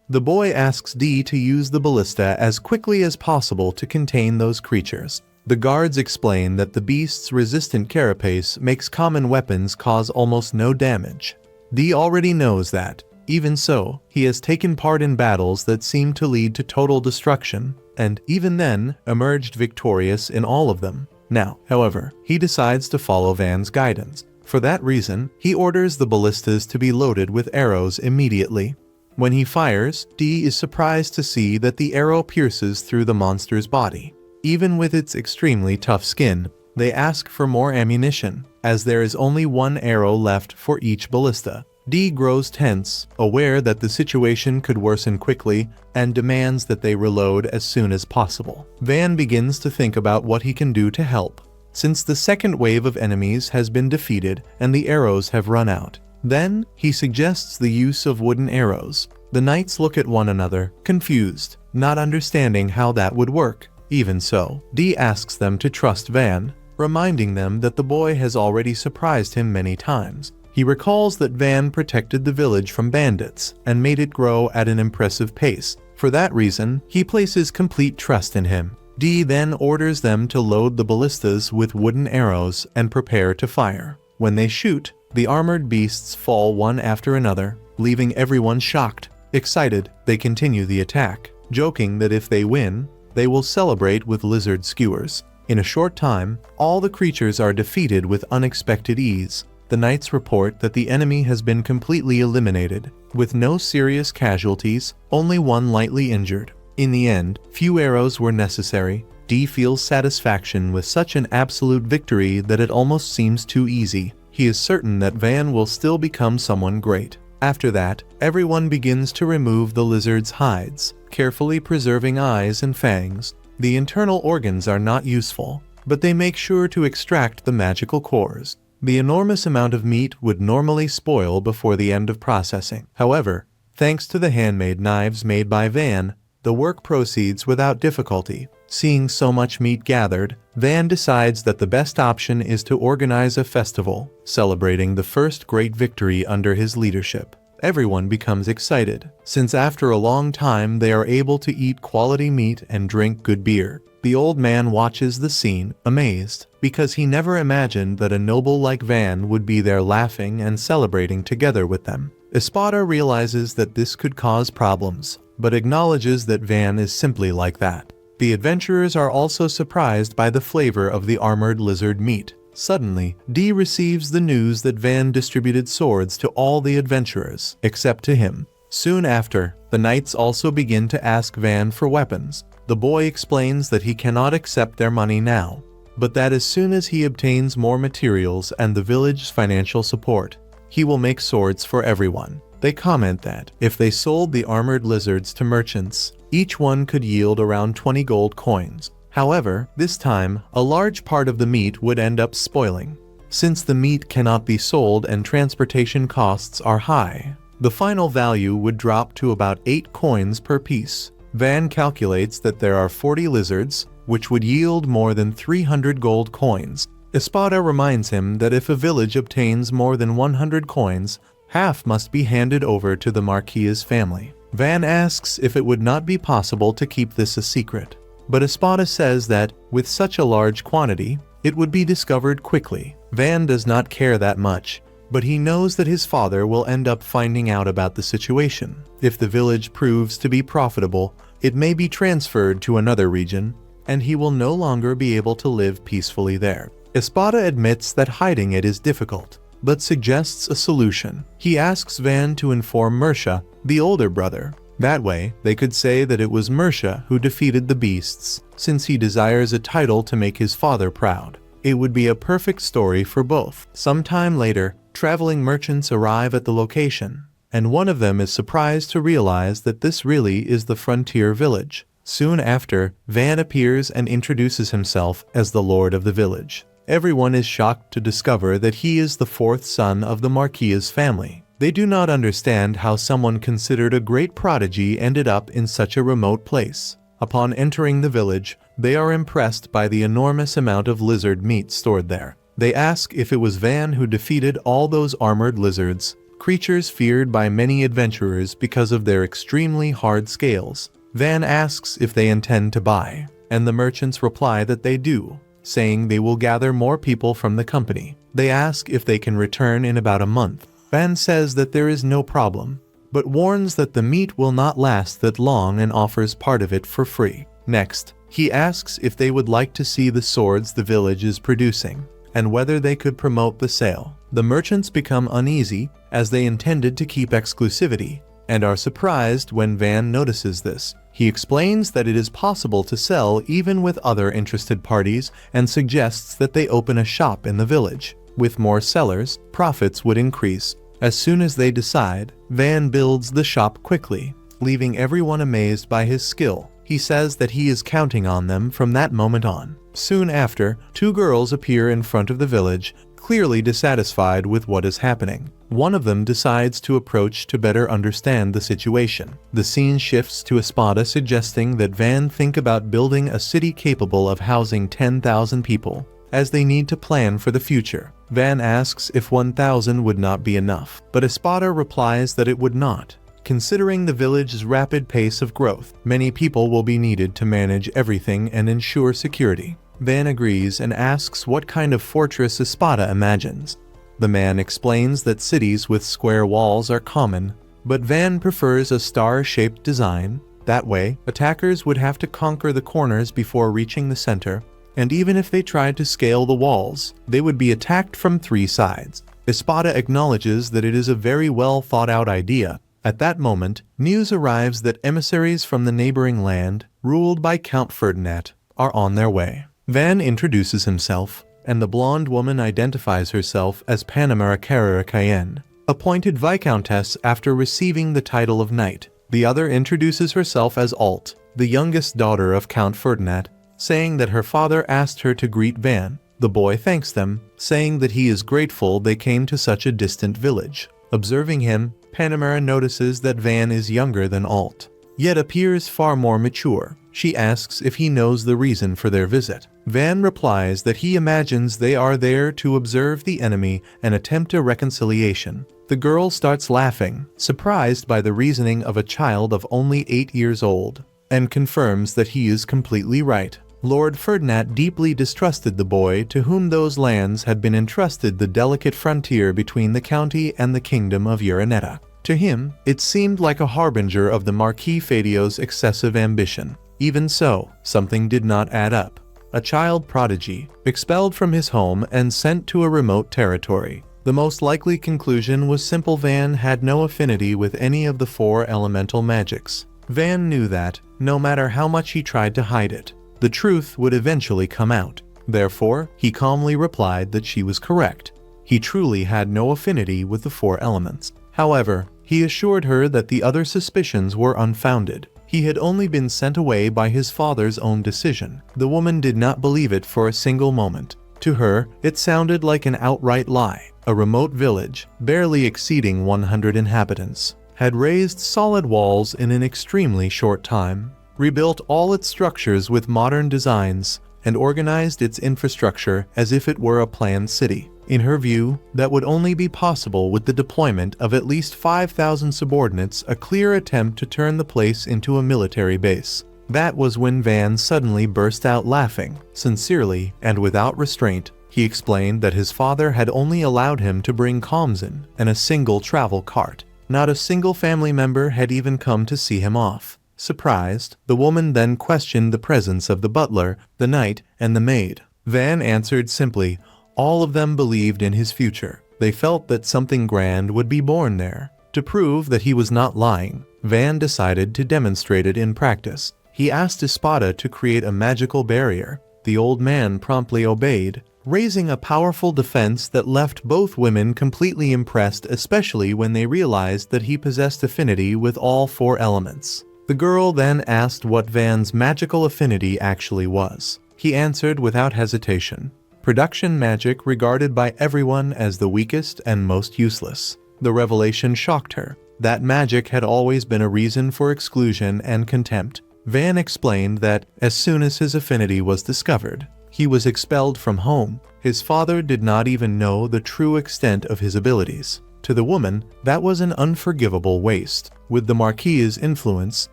Speaker 1: The boy asks D to use the ballista as quickly as possible to contain those creatures. The guards explain that the beast's resistant carapace makes common weapons cause almost no damage. D already knows that. Even so, he has taken part in battles that seem to lead to total destruction, and even then, emerged victorious in all of them. Now, however, he decides to follow Van's guidance. For that reason, he orders the ballistas to be loaded with arrows immediately. When he fires, D is surprised to see that the arrow pierces through the monster's body. Even with its extremely tough skin, they ask for more ammunition, as there is only one arrow left for each ballista. D grows tense, aware that the situation could worsen quickly, and demands that they reload as soon as possible. Van begins to think about what he can do to help, since the second wave of enemies has been defeated and the arrows have run out. Then, he suggests the use of wooden arrows. The knights look at one another, confused, not understanding how that would work. Even so, D asks them to trust Van, reminding them that the boy has already surprised him many times. He recalls that Van protected the village from bandits and made it grow at an impressive pace. For that reason, he places complete trust in him. D then orders them to load the ballistas with wooden arrows and prepare to fire. When they shoot, the armored beasts fall one after another, leaving everyone shocked. Excited, they continue the attack, joking that if they win, they will celebrate with lizard skewers. In a short time, all the creatures are defeated with unexpected ease. The knights report that the enemy has been completely eliminated, with no serious casualties, only one lightly injured. In the end, few arrows were necessary. D feels satisfaction with such an absolute victory that it almost seems too easy. He is certain that Van will still become someone great. After that, everyone begins to remove the lizard's hides, carefully preserving eyes and fangs. The internal organs are not useful, but they make sure to extract the magical cores. The enormous amount of meat would normally spoil before the end of processing. However, thanks to the handmade knives made by Van, the work proceeds without difficulty. Seeing so much meat gathered, Van decides that the best option is to organize a festival, celebrating the first great victory under his leadership. Everyone becomes excited, since after a long time they are able to eat quality meat and drink good beer. The old man watches the scene, amazed, because he never imagined that a noble like Van would be there laughing and celebrating together with them. Espada realizes that this could cause problems, but acknowledges that Van is simply like that. The adventurers are also surprised by the flavor of the armored lizard meat. Suddenly, D receives the news that Van distributed swords to all the adventurers, except to him. Soon after, the knights also begin to ask Van for weapons. The boy explains that he cannot accept their money now, but that as soon as he obtains more materials and the village's financial support, he will make swords for everyone. They comment that if they sold the armored lizards to merchants, each one could yield around 20 gold coins. However, this time, a large part of the meat would end up spoiling. Since the meat cannot be sold and transportation costs are high, the final value would drop to about 8 coins per piece. Van calculates that there are 40 lizards, which would yield more than 300 gold coins. Espada reminds him that if a village obtains more than 100 coins, half must be handed over to the Marquis's family. Van asks if it would not be possible to keep this a secret, but Espada says that, with such a large quantity, it would be discovered quickly. Van does not care that much, but he knows that his father will end up finding out about the situation. If the village proves to be profitable, it may be transferred to another region, and he will no longer be able to live peacefully there. Espada admits that hiding it is difficult, but suggests a solution. He asks Van to inform Mersha, the older brother. That way, they could say that it was Mersha who defeated the beasts, since he desires a title to make his father proud. It would be a perfect story for both. Sometime later, traveling merchants arrive at the location, and one of them is surprised to realize that this really is the frontier village. Soon after, Van appears and introduces himself as the lord of the village. Everyone is shocked to discover that he is the fourth son of the Marquis's family. They do not understand how someone considered a great prodigy ended up in such a remote place. Upon entering the village, they are impressed by the enormous amount of lizard meat stored there. They ask if it was Van who defeated all those armored lizards, creatures feared by many adventurers because of their extremely hard scales. Van asks if they intend to buy, and the merchants reply that they do, saying they will gather more people from the company. They ask if they can return in about a month. Van says that there is no problem, but warns that the meat will not last that long and offers part of it for free. Next, he asks if they would like to see the swords the village is producing, and whether they could promote the sale. The merchants become uneasy, as they intended to keep exclusivity, and are surprised when Van notices this. He explains that it is possible to sell even with other interested parties and suggests that they open a shop in the village. With more sellers, profits would increase. As soon as they decide, Van builds the shop quickly, leaving everyone amazed by his skill. He says that he is counting on them from that moment on. Soon after, 2 girls appear in front of the village, clearly dissatisfied with what is happening. One of them decides to approach to better understand the situation. The scene shifts to Espada suggesting that Van think about building a city capable of housing 10,000 people, as they need to plan for the future. Van asks if 1,000 would not be enough, but Espada replies that it would not. Considering the village's rapid pace of growth, many people will be needed to manage everything and ensure security. Van agrees and asks what kind of fortress Espada imagines. The man explains that cities with square walls are common, but Van prefers a star-shaped design. That way, attackers would have to conquer the corners before reaching the center, and even if they tried to scale the walls, they would be attacked from 3 sides. Espada acknowledges that it is a very well thought out idea. At that moment, news arrives that emissaries from the neighboring land, ruled by Count Ferdinand, are on their way. Van introduces himself, and the blonde woman identifies herself as Panamera Carrera Cayenne, appointed Viscountess after receiving the title of knight. The other introduces herself as Alt, the youngest daughter of Count Ferdinand, saying that her father asked her to greet Van. The boy thanks them, saying that he is grateful they came to such a distant village. Observing him, Panamera notices that Van is younger than Alt, yet appears far more mature. She asks if he knows the reason for their visit. Van replies that he imagines they are there to observe the enemy and attempt a reconciliation. The girl starts laughing, surprised by the reasoning of a child of only 8 years old, and confirms that he is completely right. Lord Ferdinand deeply distrusted the boy to whom those lands had been entrusted, the delicate frontier between the county and the kingdom of Uranetta. To him, it seemed like a harbinger of the Marquis Fadio's excessive ambition. Even so, something did not add up. A child prodigy, expelled from his home and sent to a remote territory. The most likely conclusion was simple: Van had no affinity with any of the 4 elemental magics. Van knew that, no matter how much he tried to hide it, the truth would eventually come out. Therefore, he calmly replied that she was correct. He truly had no affinity with the 4 elements. However, He assured her that the other suspicions were unfounded. He had only been sent away by his father's own decision. The woman did not believe it for a single moment. To her, it sounded like an outright lie. A remote village, barely exceeding 100 inhabitants, had raised solid walls in an extremely short time, rebuilt all its structures with modern designs, and organized its infrastructure as if it were a planned city. In her view, that would only be possible with the deployment of at least 5,000 subordinates, a clear attempt to turn the place into a military base. That was when Van suddenly burst out laughing, sincerely and without restraint. He explained that his father had only allowed him to bring Khamsin and a single travel cart. Not a single family member had even come to see him off. Surprised, the woman then questioned the presence of the butler, the knight, and the maid. Van answered simply, all of them believed in his future. They felt that something grand would be born there. To prove that he was not lying, Van decided to demonstrate it in practice. He asked Espada to create a magical barrier. The old man promptly obeyed, raising a powerful defense that left both women completely impressed, especially when they realized that he possessed affinity with all 4 elements. The girl then asked what Van's magical affinity actually was. He answered without hesitation. Production magic, regarded by everyone as the weakest and most useless. The revelation shocked her. That magic had always been a reason for exclusion and contempt. Van explained that, as soon as his affinity was discovered, he was expelled from home. His father did not even know the true extent of his abilities. To the woman, that was an unforgivable waste. With the Marquis's influence,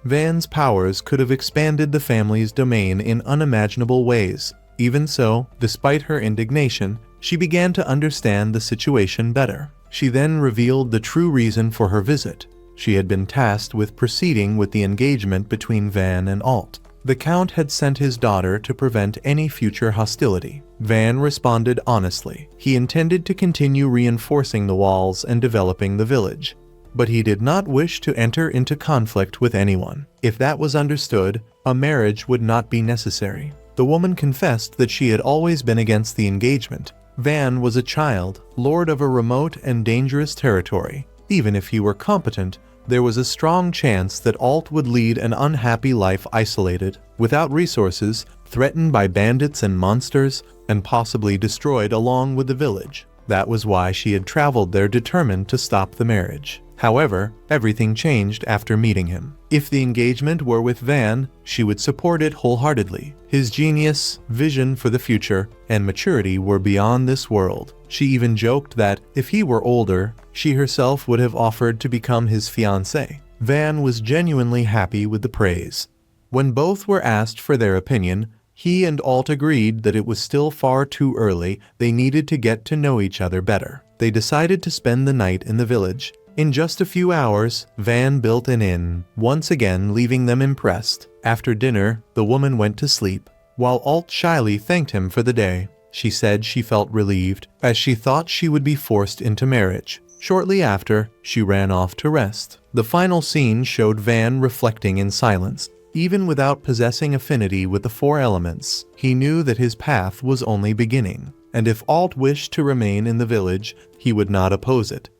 Speaker 1: Van's powers could have expanded the family's domain in unimaginable ways. Even so, despite her indignation, she began to understand the situation better. She then revealed the true reason for her visit. She had been tasked with proceeding with the engagement between Van and Alt. The Count had sent his daughter to prevent any future hostility. Van responded honestly. He intended to continue reinforcing the walls and developing the village. But he did not wish to enter into conflict with anyone. If that was understood, a marriage would not be necessary. The woman confessed that she had always been against the engagement. Van was a child, lord of a remote and dangerous territory. Even if he were competent, there was a strong chance that Alt would lead an unhappy life isolated, without resources, threatened by bandits and monsters, and possibly destroyed along with the village. That was why she had traveled there determined to stop the marriage. However, everything changed after meeting him. If the engagement were with Van, she would support it wholeheartedly. His genius, vision for the future, and maturity were beyond this world. She even joked that, if he were older, she herself would have offered to become his fiancé. Van was genuinely happy with the praise. When both were asked for their opinion, he and Alt agreed that it was still far too early. They needed to get to know each other better. They decided to spend the night in the village. In just a few hours, Van built an inn, once again leaving them impressed. After dinner, the woman went to sleep, while Alt shyly thanked him for the day. She said she felt relieved, as she thought she would be forced into marriage. Shortly after, she ran off to rest. The final scene showed Van reflecting in silence. Even without possessing affinity with the 4 elements, he knew that his path was only beginning, and if Alt wished to remain in the village, he would not oppose it.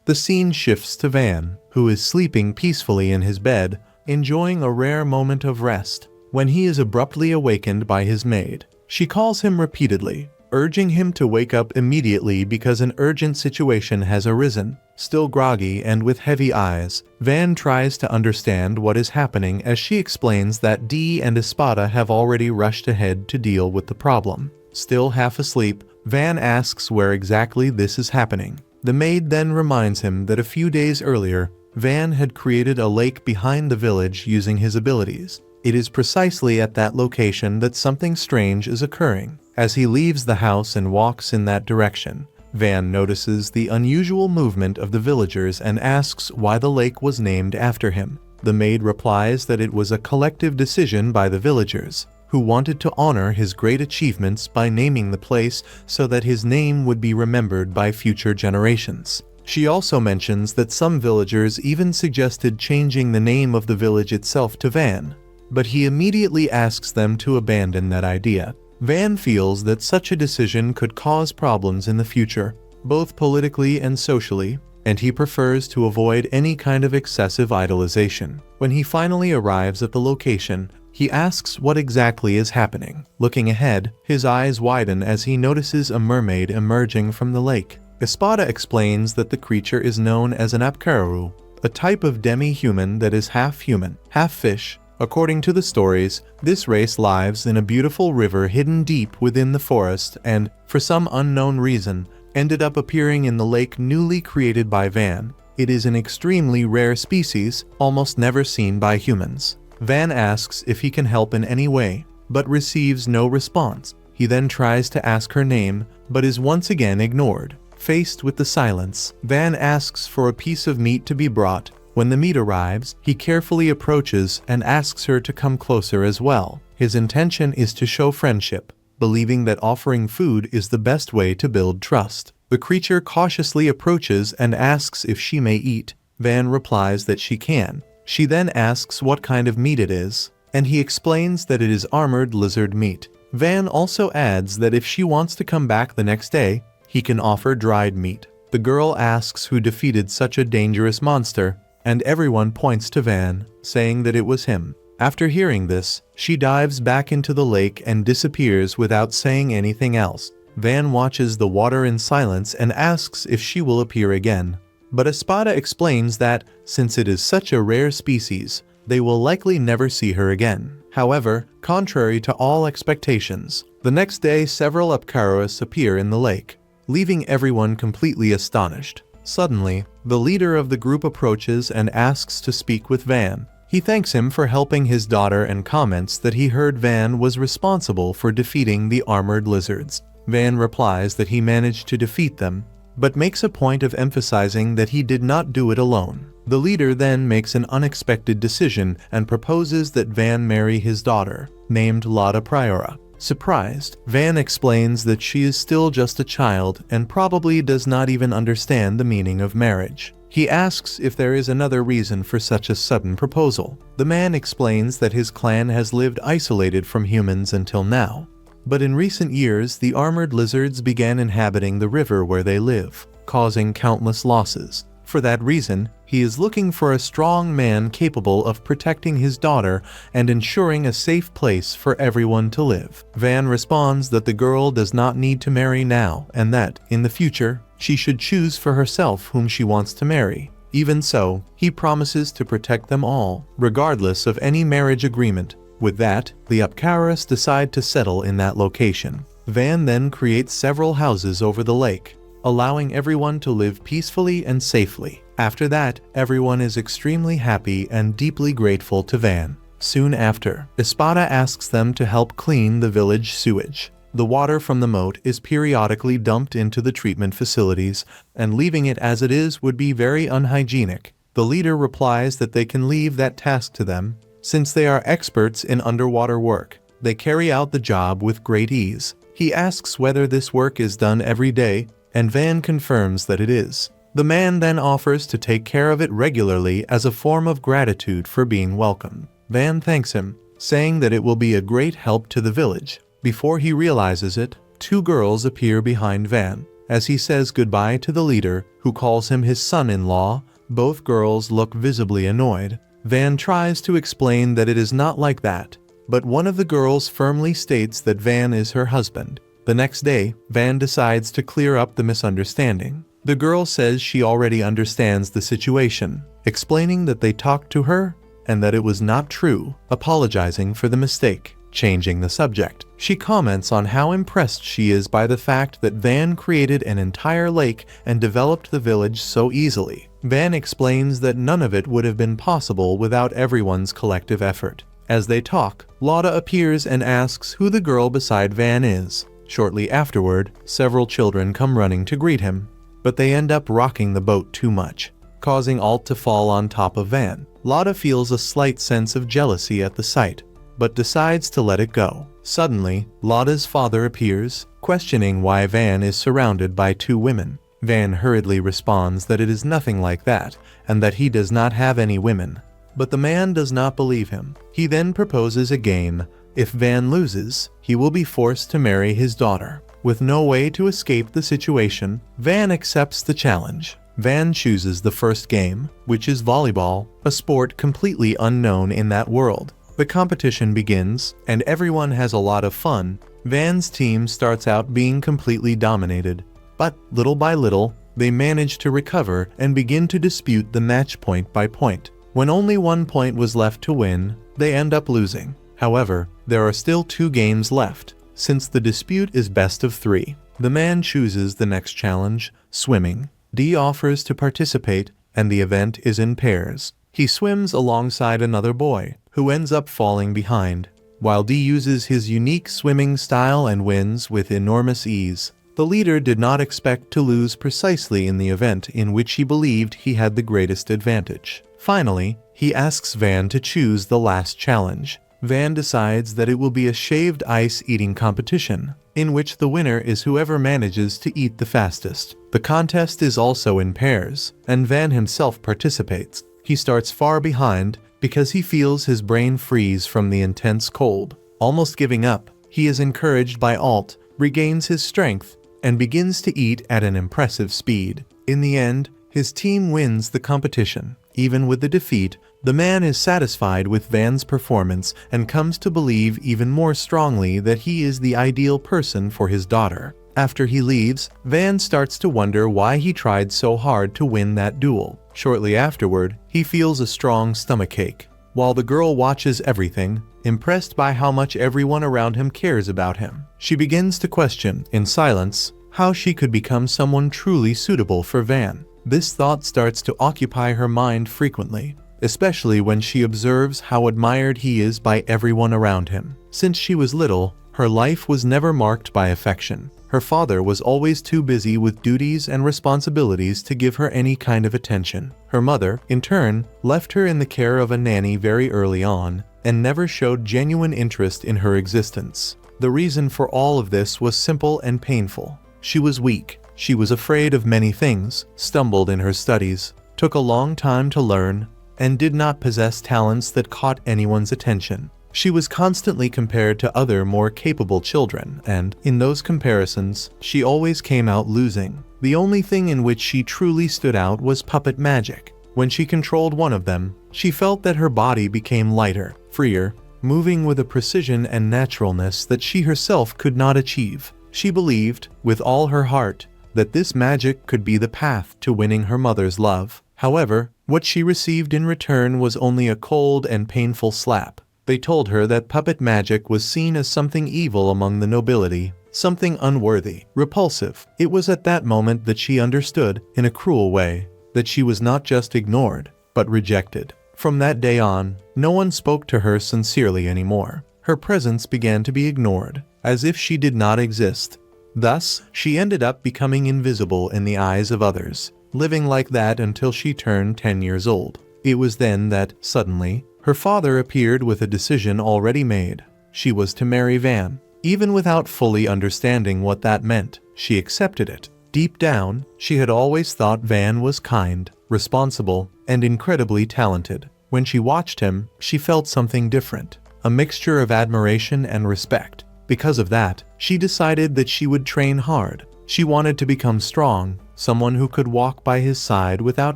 Speaker 1: The scene shifts to Van, who is sleeping peacefully in his bed, enjoying a rare moment of rest, when he is abruptly awakened by his maid. She calls him repeatedly, urging him to wake up immediately because an urgent situation has arisen. Still groggy and with heavy eyes, Van tries to understand what is happening as she explains that Dee and Espada have already rushed ahead to deal with the problem. Still half asleep, Van asks where exactly this is happening. The maid then reminds him that a few days earlier, Van had created a lake behind the village using his abilities. It is precisely at that location that something strange is occurring. As he leaves the house and walks in that direction, Van notices the unusual movement of the villagers and asks why the lake was named after him. The maid replies that it was a collective decision by the villagers, who wanted to honor his great achievements by naming the place so that his name would be remembered by future generations. She also mentions that some villagers even suggested changing the name of the village itself to Van, but he immediately asks them to abandon that idea. Van feels that such a decision could cause problems in the future, both politically and socially. and he prefers to avoid any kind of excessive idolization. When he finally arrives at the location, he asks what exactly is happening. Looking ahead, his eyes widen as he notices a mermaid emerging from the lake. Espada explains that the creature is known as an apkaru, a type of demi-human that is half human, half fish. According to the stories, this race lives in a beautiful river hidden deep within the forest and, for some unknown reason, ended up appearing in the lake newly created by Van. It is an extremely rare species, almost never seen by humans. Van asks if he can help in any way, but receives no response. He then tries to ask her name, but is once again ignored. Faced with the silence, Van asks for a piece of meat to be brought. When the meat arrives, he carefully approaches and asks her to come closer as well. His intention is to show friendship, believing that offering food is the best way to build trust. The creature cautiously approaches and asks if she may eat. Van replies that she can. She then asks what kind of meat it is, and he explains that it is armored lizard meat. Van also adds that if she wants to come back the next day, he can offer dried meat. The girl asks who defeated such a dangerous monster, and everyone points to Van, saying that it was him. After hearing this, she dives back into the lake and disappears without saying anything else. Van watches the water in silence and asks if she will appear again. But Espada explains that, since it is such a rare species, they will likely never see her again. However, contrary to all expectations, the next day several apkaros appear in the lake, leaving everyone completely astonished. Suddenly, the leader of the group approaches and asks to speak with Van. He thanks him for helping his daughter and comments that he heard Van was responsible for defeating the armored lizards. Van replies that he managed to defeat them, but makes a point of emphasizing that he did not do it alone. The leader then makes an unexpected decision and proposes that Van marry his daughter, named Lada Priora. Surprised, Van explains that she is still just a child and probably does not even understand the meaning of marriage. He asks if there is another reason for such a sudden proposal. The man explains that his clan has lived isolated from humans until now, but in recent years the armored lizards began inhabiting the river where they live, causing countless losses. For that reason, he is looking for a strong man capable of protecting his daughter and ensuring a safe place for everyone to live. Van responds that the girl does not need to marry now and that, in the future, she should choose for herself whom she wants to marry. Even so, he promises to protect them all, regardless of any marriage agreement. With that, the apkaros decide to settle in that location. Van then creates several houses over the lake, allowing everyone to live peacefully and safely. After that, everyone is extremely happy and deeply grateful to Van. Soon after, Espada asks them to help clean the village sewage. The water from the moat is periodically dumped into the treatment facilities, and leaving it as it is would be very unhygienic. The leader replies that they can leave that task to them, since they are experts in underwater work. They carry out the job with great ease. He asks whether this work is done every day, and Van confirms that it is. The man then offers to take care of it regularly as a form of gratitude for being welcomed. Van thanks him, saying that it will be a great help to the village. Before he realizes it, two girls appear behind Van. As he says goodbye to the leader, who calls him his son-in-law, both girls look visibly annoyed. Van tries to explain that it is not like that, but one of the girls firmly states that Van is her husband. The next day, Van decides to clear up the misunderstanding. The girl says she already understands the situation, explaining that they talked to her and that it was not true, apologizing for the mistake. Changing the subject, she comments on how impressed she is by the fact that Van created an entire lake and developed the village so easily. Van explains that none of it would have been possible without everyone's collective effort. As they talk, Lada appears and asks who the girl beside Van is. Shortly afterward, several children come running to greet him, but they end up rocking the boat too much, causing Alt to fall on top of Van. Lada feels a slight sense of jealousy at the sight, but decides to let it go. Suddenly, Lada's father appears, questioning why Van is surrounded by two women. Van hurriedly responds that it is nothing like that, and that he does not have any women. But the man does not believe him. He then proposes a game. If Van loses, he will be forced to marry his daughter. With no way to escape the situation, Van accepts the challenge. Van chooses the first game, which is volleyball, a sport completely unknown in that world. The competition begins, and everyone has a lot of fun. Van's team starts out being completely dominated, but little by little, they manage to recover and begin to dispute the match point by point. When only 1 point was left to win, they end up losing. However, there are still 2 games left, since the dispute is best of 3. The man chooses the next challenge, swimming. D offers to participate, and the event is in pairs. He swims alongside another boy, who ends up falling behind, while D uses his unique swimming style and wins with enormous ease. The leader did not expect to lose precisely in the event in which he believed he had the greatest advantage. Finally, he asks Van to choose the last challenge. Van decides that it will be a shaved ice eating competition, in which the winner is whoever manages to eat the fastest. The contest is also in pairs, and Van himself participates. He starts far behind because he feels his brain freeze from the intense cold. Almost giving up, he is encouraged by Alt, regains his strength, and begins to eat at an impressive speed. In the end, his team wins the competition. Even with the defeat, the man is satisfied with Van's performance and comes to believe even more strongly that he is the ideal person for his daughter. After he leaves, Van starts to wonder why he tried so hard to win that duel. Shortly afterward, he feels a strong stomachache. While the girl watches everything, impressed by how much everyone around him cares about him, she begins to question, in silence, how she could become someone truly suitable for Van. This thought starts to occupy her mind frequently, especially when she observes how admired he is by everyone around him. Since she was little, her life was never marked by affection. Her father was always too busy with duties and responsibilities to give her any kind of attention. Her mother, in turn, left her in the care of a nanny very early on, and never showed genuine interest in her existence. The reason for all of this was simple and painful. She was weak. She was afraid of many things, stumbled in her studies, took a long time to learn, and did not possess talents that caught anyone's attention. She was constantly compared to other more capable children, and, in those comparisons, she always came out losing. The only thing in which she truly stood out was puppet magic. When she controlled one of them, she felt that her body became lighter, freer, moving with a precision and naturalness that she herself could not achieve. She believed, with all her heart, that this magic could be the path to winning her mother's love. However, what she received in return was only a cold and painful slap. They told her that puppet magic was seen as something evil among the nobility, something unworthy, repulsive. It was at that moment that she understood, in a cruel way, that she was not just ignored, but rejected. From that day on, no one spoke to her sincerely anymore. Her presence began to be ignored, as if she did not exist. Thus, she ended up becoming invisible in the eyes of others, living like that until she turned 10 years old. It was then that, suddenly, her father appeared with a decision already made. She was to marry Van. Even without fully understanding what that meant, she accepted it. Deep down, she had always thought Van was kind, responsible, and incredibly talented. When she watched him, she felt something different, a mixture of admiration and respect. Because of that, she decided that she would train hard. She wanted to become strong, someone who could walk by his side without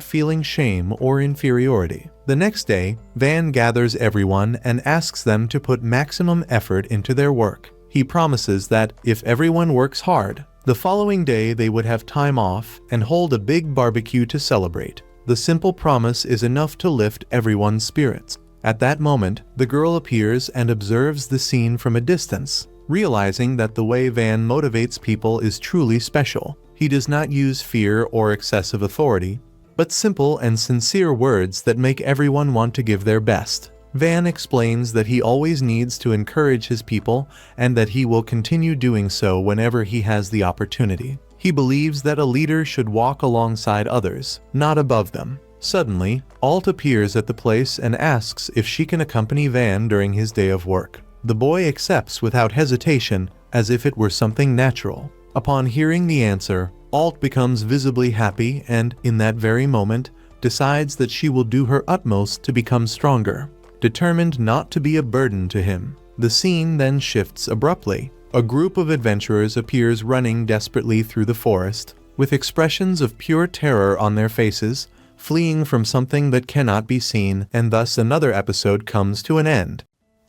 Speaker 1: feeling shame or inferiority. The next day, Van gathers everyone and asks them to put maximum effort into their work. He promises that, if everyone works hard, the following day they would have time off and hold a big barbecue to celebrate. The simple promise is enough to lift everyone's spirits. At that moment, the girl appears and observes the scene from a distance. Realizing that the way Van motivates people is truly special. He does not use fear or excessive authority, but simple and sincere words that make everyone want to give their best. Van explains that he always needs to encourage his people and that he will continue doing so whenever he has the opportunity. He believes that a leader should walk alongside others, not above them. Suddenly, Alt appears at the place and asks if she can accompany Van during his day of work. The boy accepts without hesitation, as if it were something natural. Upon hearing the answer, Alt becomes visibly happy and, in that very moment, decides that she will do her utmost to become stronger, determined not to be a burden to him. The scene then shifts abruptly. A group of adventurers appears running desperately through the forest. with expressions of pure terror on their faces, fleeing from something that cannot be seen, and thus another episode comes to an end.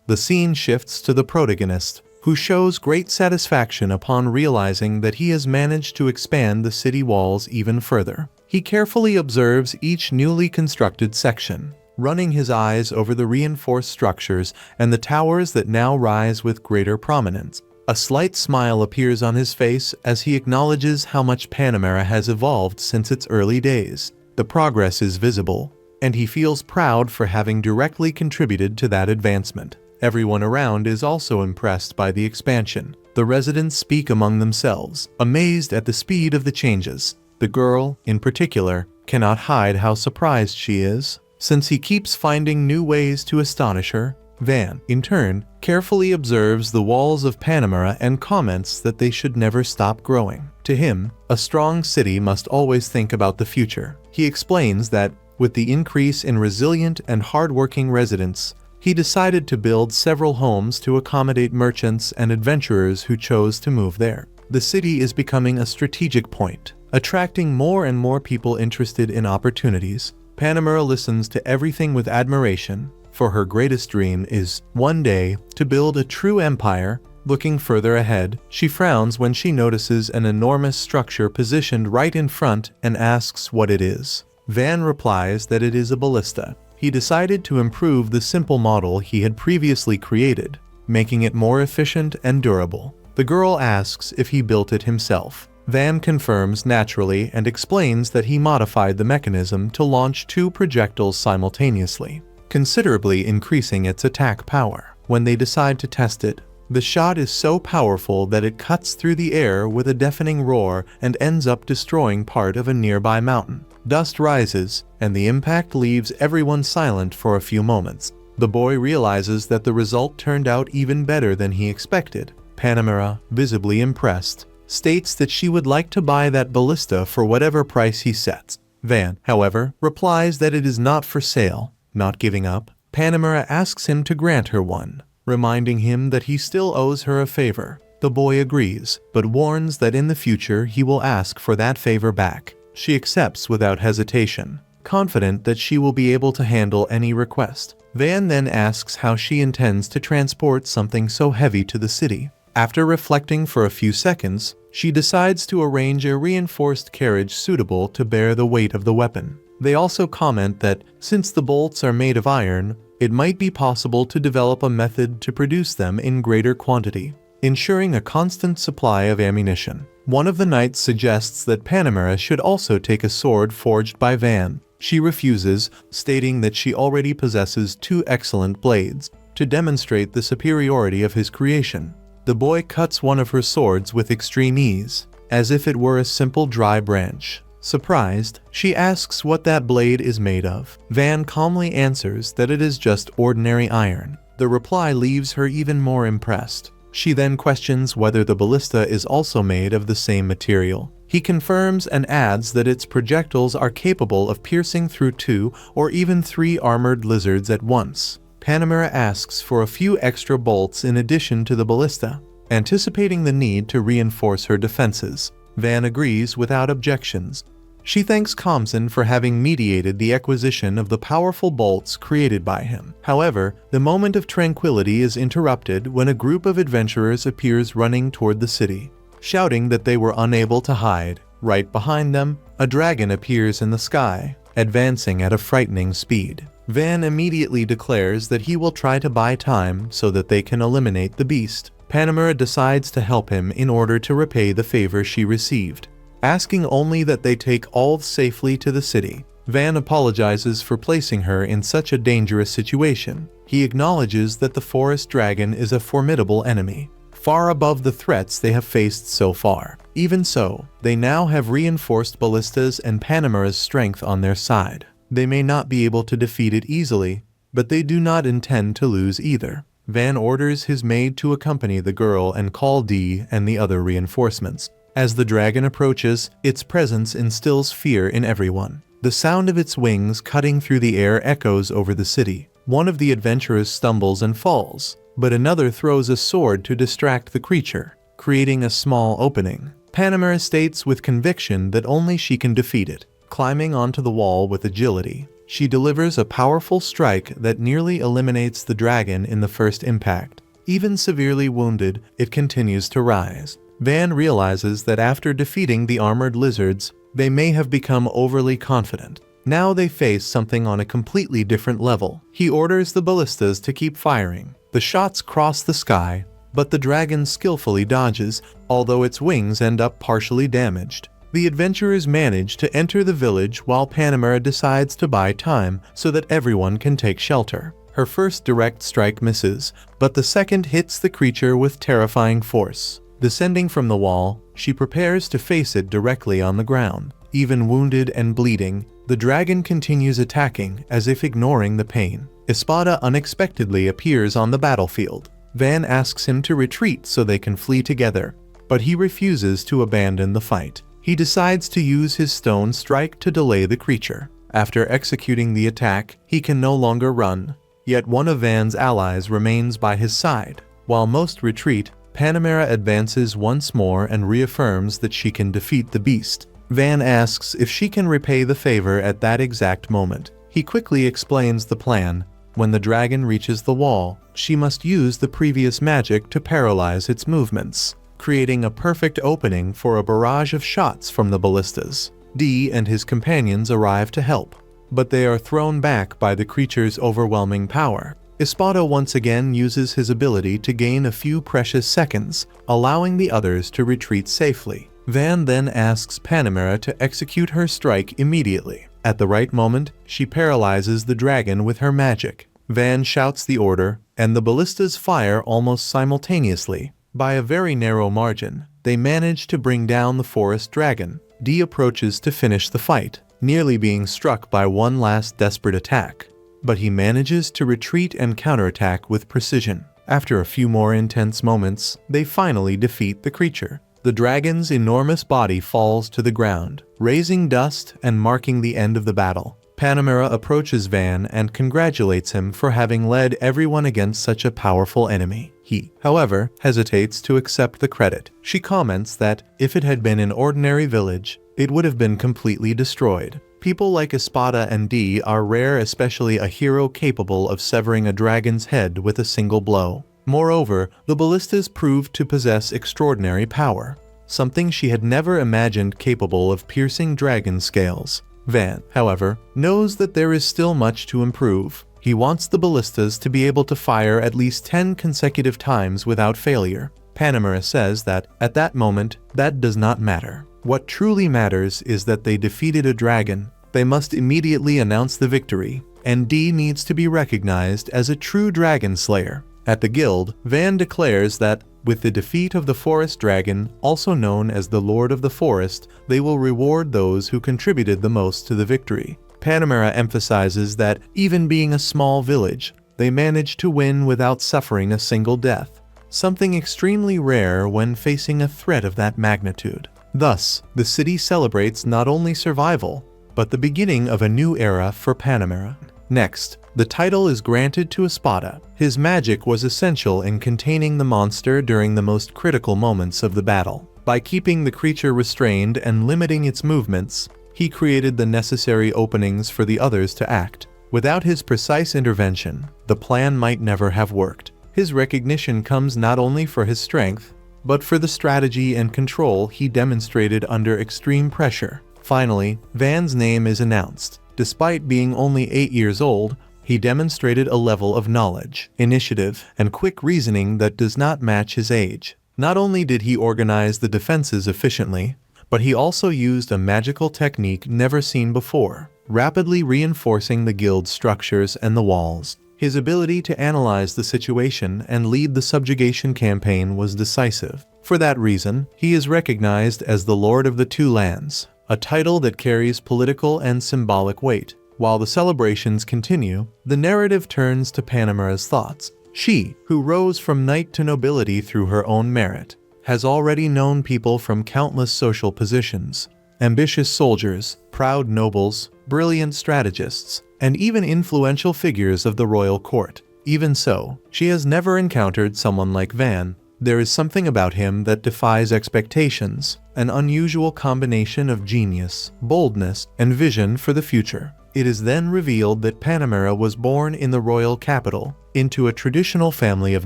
Speaker 1: The scene shifts to the protagonist, who shows great satisfaction upon realizing that he has managed to expand the city walls even further. He carefully observes each newly constructed section, running his eyes over the reinforced structures and the towers that now rise with greater prominence. A slight smile appears on his face as he acknowledges how much Panamera has evolved since its early days. The progress is visible, and he feels proud for having directly contributed to that advancement. Everyone around is also impressed by the expansion. The residents speak among themselves, amazed at the speed of the changes. The girl, in particular, cannot hide how surprised she is, since he keeps finding new ways to astonish her. Van, in turn, carefully observes the walls of Panamera and comments that they should never stop growing. To him, a strong city must always think about the future. He explains that, with the increase in resilient and hardworking residents, he decided to build several homes to accommodate merchants and adventurers who chose to move there. The city is becoming a strategic point, attracting more and more people interested in opportunities. Panamera listens to everything with admiration, for her greatest dream is, one day, to build a true empire. Looking further ahead, she frowns when she notices an enormous structure positioned right in front and asks what it is. Van replies that it is a ballista. He decided to improve the simple model he had previously created, making it more efficient and durable. The girl asks if he built it himself. Van confirms naturally and explains that he modified the mechanism to launch 2 projectiles simultaneously, considerably increasing its attack power. When they decide to test it, the shot is so powerful that it cuts through the air with a deafening roar and ends up destroying part of a nearby mountain. Dust rises, and the impact leaves everyone silent for a few moments. The boy realizes that the result turned out even better than he expected. Panamera, visibly impressed, states that she would like to buy that ballista for whatever price he sets. Van, however, replies that it is not for sale. Not giving up, Panamera asks him to grant her one, reminding him that he still owes her a favor. The boy agrees, but warns that in the future he will ask for that favor back. She accepts without hesitation, confident that she will be able to handle any request. Van then asks how she intends to transport something so heavy to the city. After reflecting for a few seconds, she decides to arrange a reinforced carriage suitable to bear the weight of the weapon. They also comment that, since the bolts are made of iron, it might be possible to develop a method to produce them in greater quantity, ensuring a constant supply of ammunition. One of the knights suggests that Panamera should also take a sword forged by Van. She refuses, stating that she already possesses 2 excellent blades, to demonstrate the superiority of his creation. The boy cuts one of her swords with extreme ease, as if it were a simple dry branch. Surprised, she asks what that blade is made of. Van calmly answers that it is just ordinary iron. The reply leaves her even more impressed. She then questions whether the ballista is also made of the same material. He confirms and adds that its projectiles are capable of piercing through 2 or even 3 armored lizards at once. Panamera asks for a few extra bolts in addition to the ballista, anticipating the need to reinforce her defenses. Van agrees without objections. She thanks Comson for having mediated the acquisition of the powerful bolts created by him. However, the moment of tranquility is interrupted when a group of adventurers appears running toward the city, shouting that they were unable to hide. Right behind them, a dragon appears in the sky, advancing at a frightening speed. Van immediately declares that he will try to buy time so that they can eliminate the beast. Panamera decides to help him in order to repay the favor she received, asking only that they take all safely to the city. Van apologizes for placing her in such a dangerous situation. He acknowledges that the forest dragon is a formidable enemy, far above the threats they have faced so far. Even so, they now have reinforced ballistas and Panamera's strength on their side. They may not be able to defeat it easily, but they do not intend to lose either. Van orders his maid to accompany the girl and call Dee and the other reinforcements. As the dragon approaches, its presence instills fear in everyone. The sound of its wings cutting through the air echoes over the city. One of the adventurers stumbles and falls, but another throws a sword to distract the creature, creating a small opening. Panamera states with conviction that only she can defeat it. Climbing onto the wall with agility, she delivers a powerful strike that nearly eliminates the dragon in the first impact. Even severely wounded, it continues to rise. Van realizes that after defeating the armored lizards, they may have become overly confident. Now they face something on a completely different level. He orders the ballistas to keep firing. The shots cross the sky, but the dragon skillfully dodges, although its wings end up partially damaged. The adventurers manage to enter the village while Panamera decides to buy time so that everyone can take shelter. Her first direct strike misses, but the second hits the creature with terrifying force. Descending from the wall, she prepares to face it directly on the ground. Even wounded and bleeding, the dragon continues attacking as if ignoring the pain. Espada unexpectedly appears on the battlefield. Van asks him to retreat so they can flee together, but he refuses to abandon the fight. He decides to use his stone strike to delay the creature. After executing the attack, he can no longer run, yet one of Van's allies remains by his side. While most retreat, Panamera advances once more and reaffirms that she can defeat the beast. Van asks if she can repay the favor at that exact moment. He quickly explains the plan. When the dragon reaches the wall, she must use the previous magic to paralyze its movements, creating a perfect opening for a barrage of shots from the ballistas. D and his companions arrive to help, but they are thrown back by the creature's overwhelming power. Espada once again uses his ability to gain a few precious seconds, allowing the others to retreat safely. Van then asks Panamera to execute her strike immediately. At the right moment, she paralyzes the dragon with her magic. Van shouts the order, and the ballistas fire almost simultaneously. By a very narrow margin, they manage to bring down the forest dragon. D approaches to finish the fight, nearly being struck by one last desperate attack. But he manages to retreat and counterattack with precision. After a few more intense moments, they finally defeat the creature. The dragon's enormous body falls to the ground, raising dust and marking the end of the battle. Panamera approaches Van and congratulates him for having led everyone against such a powerful enemy. He, however, hesitates to accept the credit. She comments that if it had been an ordinary village, it would have been completely destroyed. People like Espada and D are rare, especially a hero capable of severing a dragon's head with a single blow. Moreover, the ballistas proved to possess extraordinary power, something she had never imagined capable of piercing dragon scales. Van, however, knows that there is still much to improve. He wants the ballistas to be able to fire at least 10 consecutive times without failure. Panamera says that, at that moment, that does not matter. What truly matters is that they defeated a dragon. They must immediately announce the victory, and D needs to be recognized as a true dragon slayer. At the guild, Van declares that, with the defeat of the forest dragon, also known as the Lord of the Forest, they will reward those who contributed the most to the victory. Panamera emphasizes that, even being a small village, they managed to win without suffering a single death, something extremely rare when facing a threat of that magnitude. Thus, the city celebrates not only survival, but the beginning of a new era for Panamera. Next, the title is granted to Espada. His magic was essential in containing the monster during the most critical moments of the battle. By keeping the creature restrained and limiting its movements, he created the necessary openings for the others to act. Without his precise intervention, the plan might never have worked. His recognition comes not only for his strength, but for the strategy and control he demonstrated under extreme pressure. Finally, Van's name is announced. Despite being only 8 years old, he demonstrated a level of knowledge, initiative, and quick reasoning that does not match his age. Not only did he organize the defenses efficiently, but he also used a magical technique never seen before, rapidly reinforcing the guild's structures and the walls. His ability to analyze the situation and lead the subjugation campaign was decisive. For that reason, he is recognized as the Lord of the Two Lands, a title that carries political and symbolic weight. While the celebrations continue, the narrative turns to Panamera's thoughts. She, who rose from knight to nobility through her own merit, has already known people from countless social positions, ambitious soldiers, proud nobles, brilliant strategists, and even influential figures of the royal court. Even so, she has never encountered someone like Van. There is something about him that defies expectations, an unusual combination of genius, boldness, and vision for the future. It is then revealed that Panamera was born in the royal capital, into a traditional family of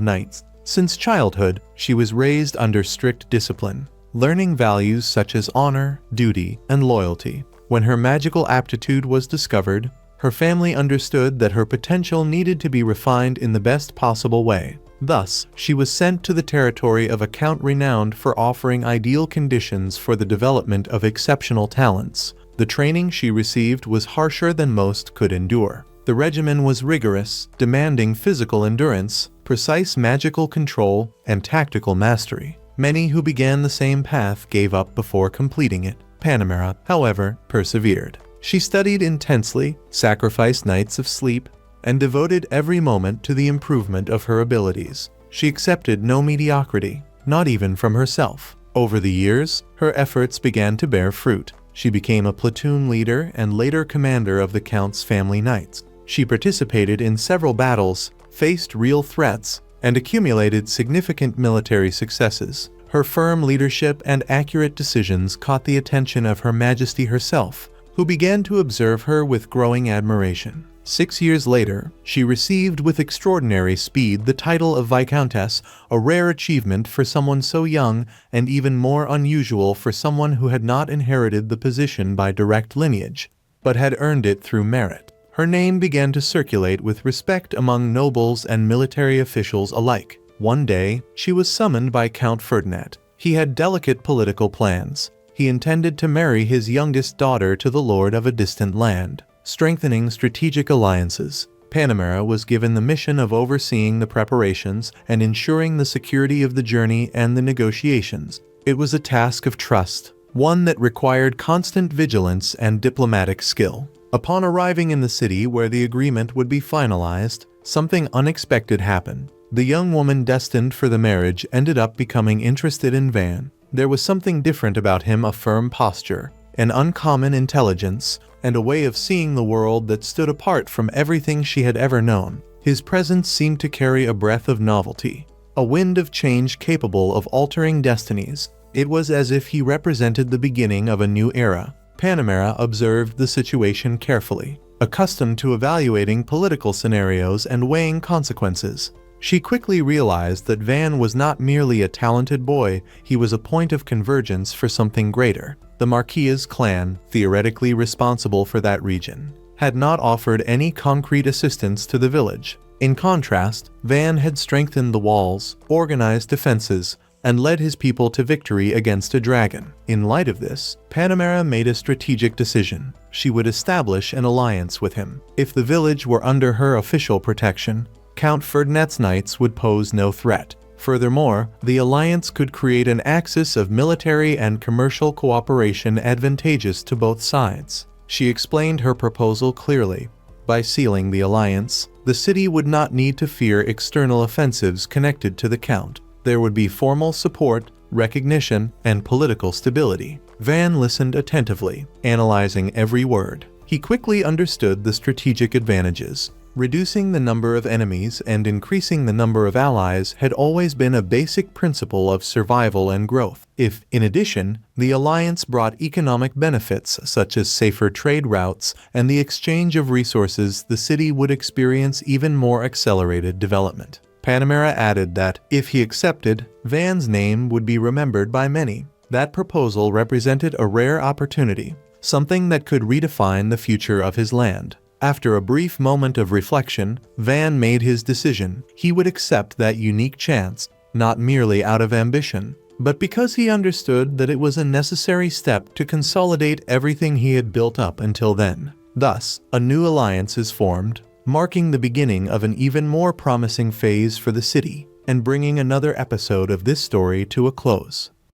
Speaker 1: knights. Since childhood, she was raised under strict discipline, learning values such as honor, duty, and loyalty. When her magical aptitude was discovered, her family understood that her potential needed to be refined in the best possible way. Thus, she was sent to the territory of a count renowned for offering ideal conditions for the development of exceptional talents. The training she received was harsher than most could endure. The regimen was rigorous, demanding physical endurance, precise magical control, and tactical mastery. Many who began the same path gave up before completing it. Panamera, however, persevered. She studied intensely, sacrificed nights of sleep, and devoted every moment to the improvement of her abilities. She accepted no mediocrity, not even from herself. Over the years, her efforts began to bear fruit. She became a platoon leader and later commander of the Count's family knights. She participated in several battles, faced real threats, and accumulated significant military successes. Her firm leadership and accurate decisions caught the attention of Her Majesty herself, who began to observe her with growing admiration. 6 years later, she received with extraordinary speed the title of Viscountess, a rare achievement for someone so young and even more unusual for someone who had not inherited the position by direct lineage, but had earned it through merit. Her name began to circulate with respect among nobles and military officials alike. One day, she was summoned by Count Ferdinand. He had delicate political plans. He intended to marry his youngest daughter to the lord of a distant land. Strengthening strategic alliances, Panamera was given the mission of overseeing the preparations and ensuring the security of the journey and the negotiations. It was a task of trust, one that required constant vigilance and diplomatic skill. Upon arriving in the city where the agreement would be finalized, something unexpected happened. The young woman destined for the marriage ended up becoming interested in Van. There was something different about him, a firm posture, an uncommon intelligence, and a way of seeing the world that stood apart from everything she had ever known. His presence seemed to carry a breath of novelty, a wind of change capable of altering destinies. It was as if he represented the beginning of a new era. Panamera observed the situation carefully, accustomed to evaluating political scenarios and weighing consequences. She quickly realized that Van was not merely a talented boy, he was a point of convergence for something greater. The Marquis's clan, theoretically responsible for that region, had not offered any concrete assistance to the village. In contrast, Van had strengthened the walls, organized defenses, and led his people to victory against a dragon. In light of this, Panamera made a strategic decision. She would establish an alliance with him. If the village were under her official protection, Count Ferdinand's knights would pose no threat. Furthermore, the alliance could create an axis of military and commercial cooperation advantageous to both sides. She explained her proposal clearly. By sealing the alliance, the city would not need to fear external offensives connected to the Count. There would be formal support, recognition, and political stability. Van listened attentively, analyzing every word. He quickly understood the strategic advantages. Reducing the number of enemies and increasing the number of allies had always been a basic principle of survival and growth. If, in addition, the alliance brought economic benefits such as safer trade routes and the exchange of resources, the city would experience even more accelerated development. Panamera added that, if he accepted, Van's name would be remembered by many. That proposal represented a rare opportunity, something that could redefine the future of his land. After a brief moment of reflection, Van made his decision. He would accept that unique chance, not merely out of ambition, but because he understood that it was a necessary step to consolidate everything he had built up until then. Thus, a new alliance is formed, marking the beginning of an even more promising phase for the city, and bringing another episode of this story to a close.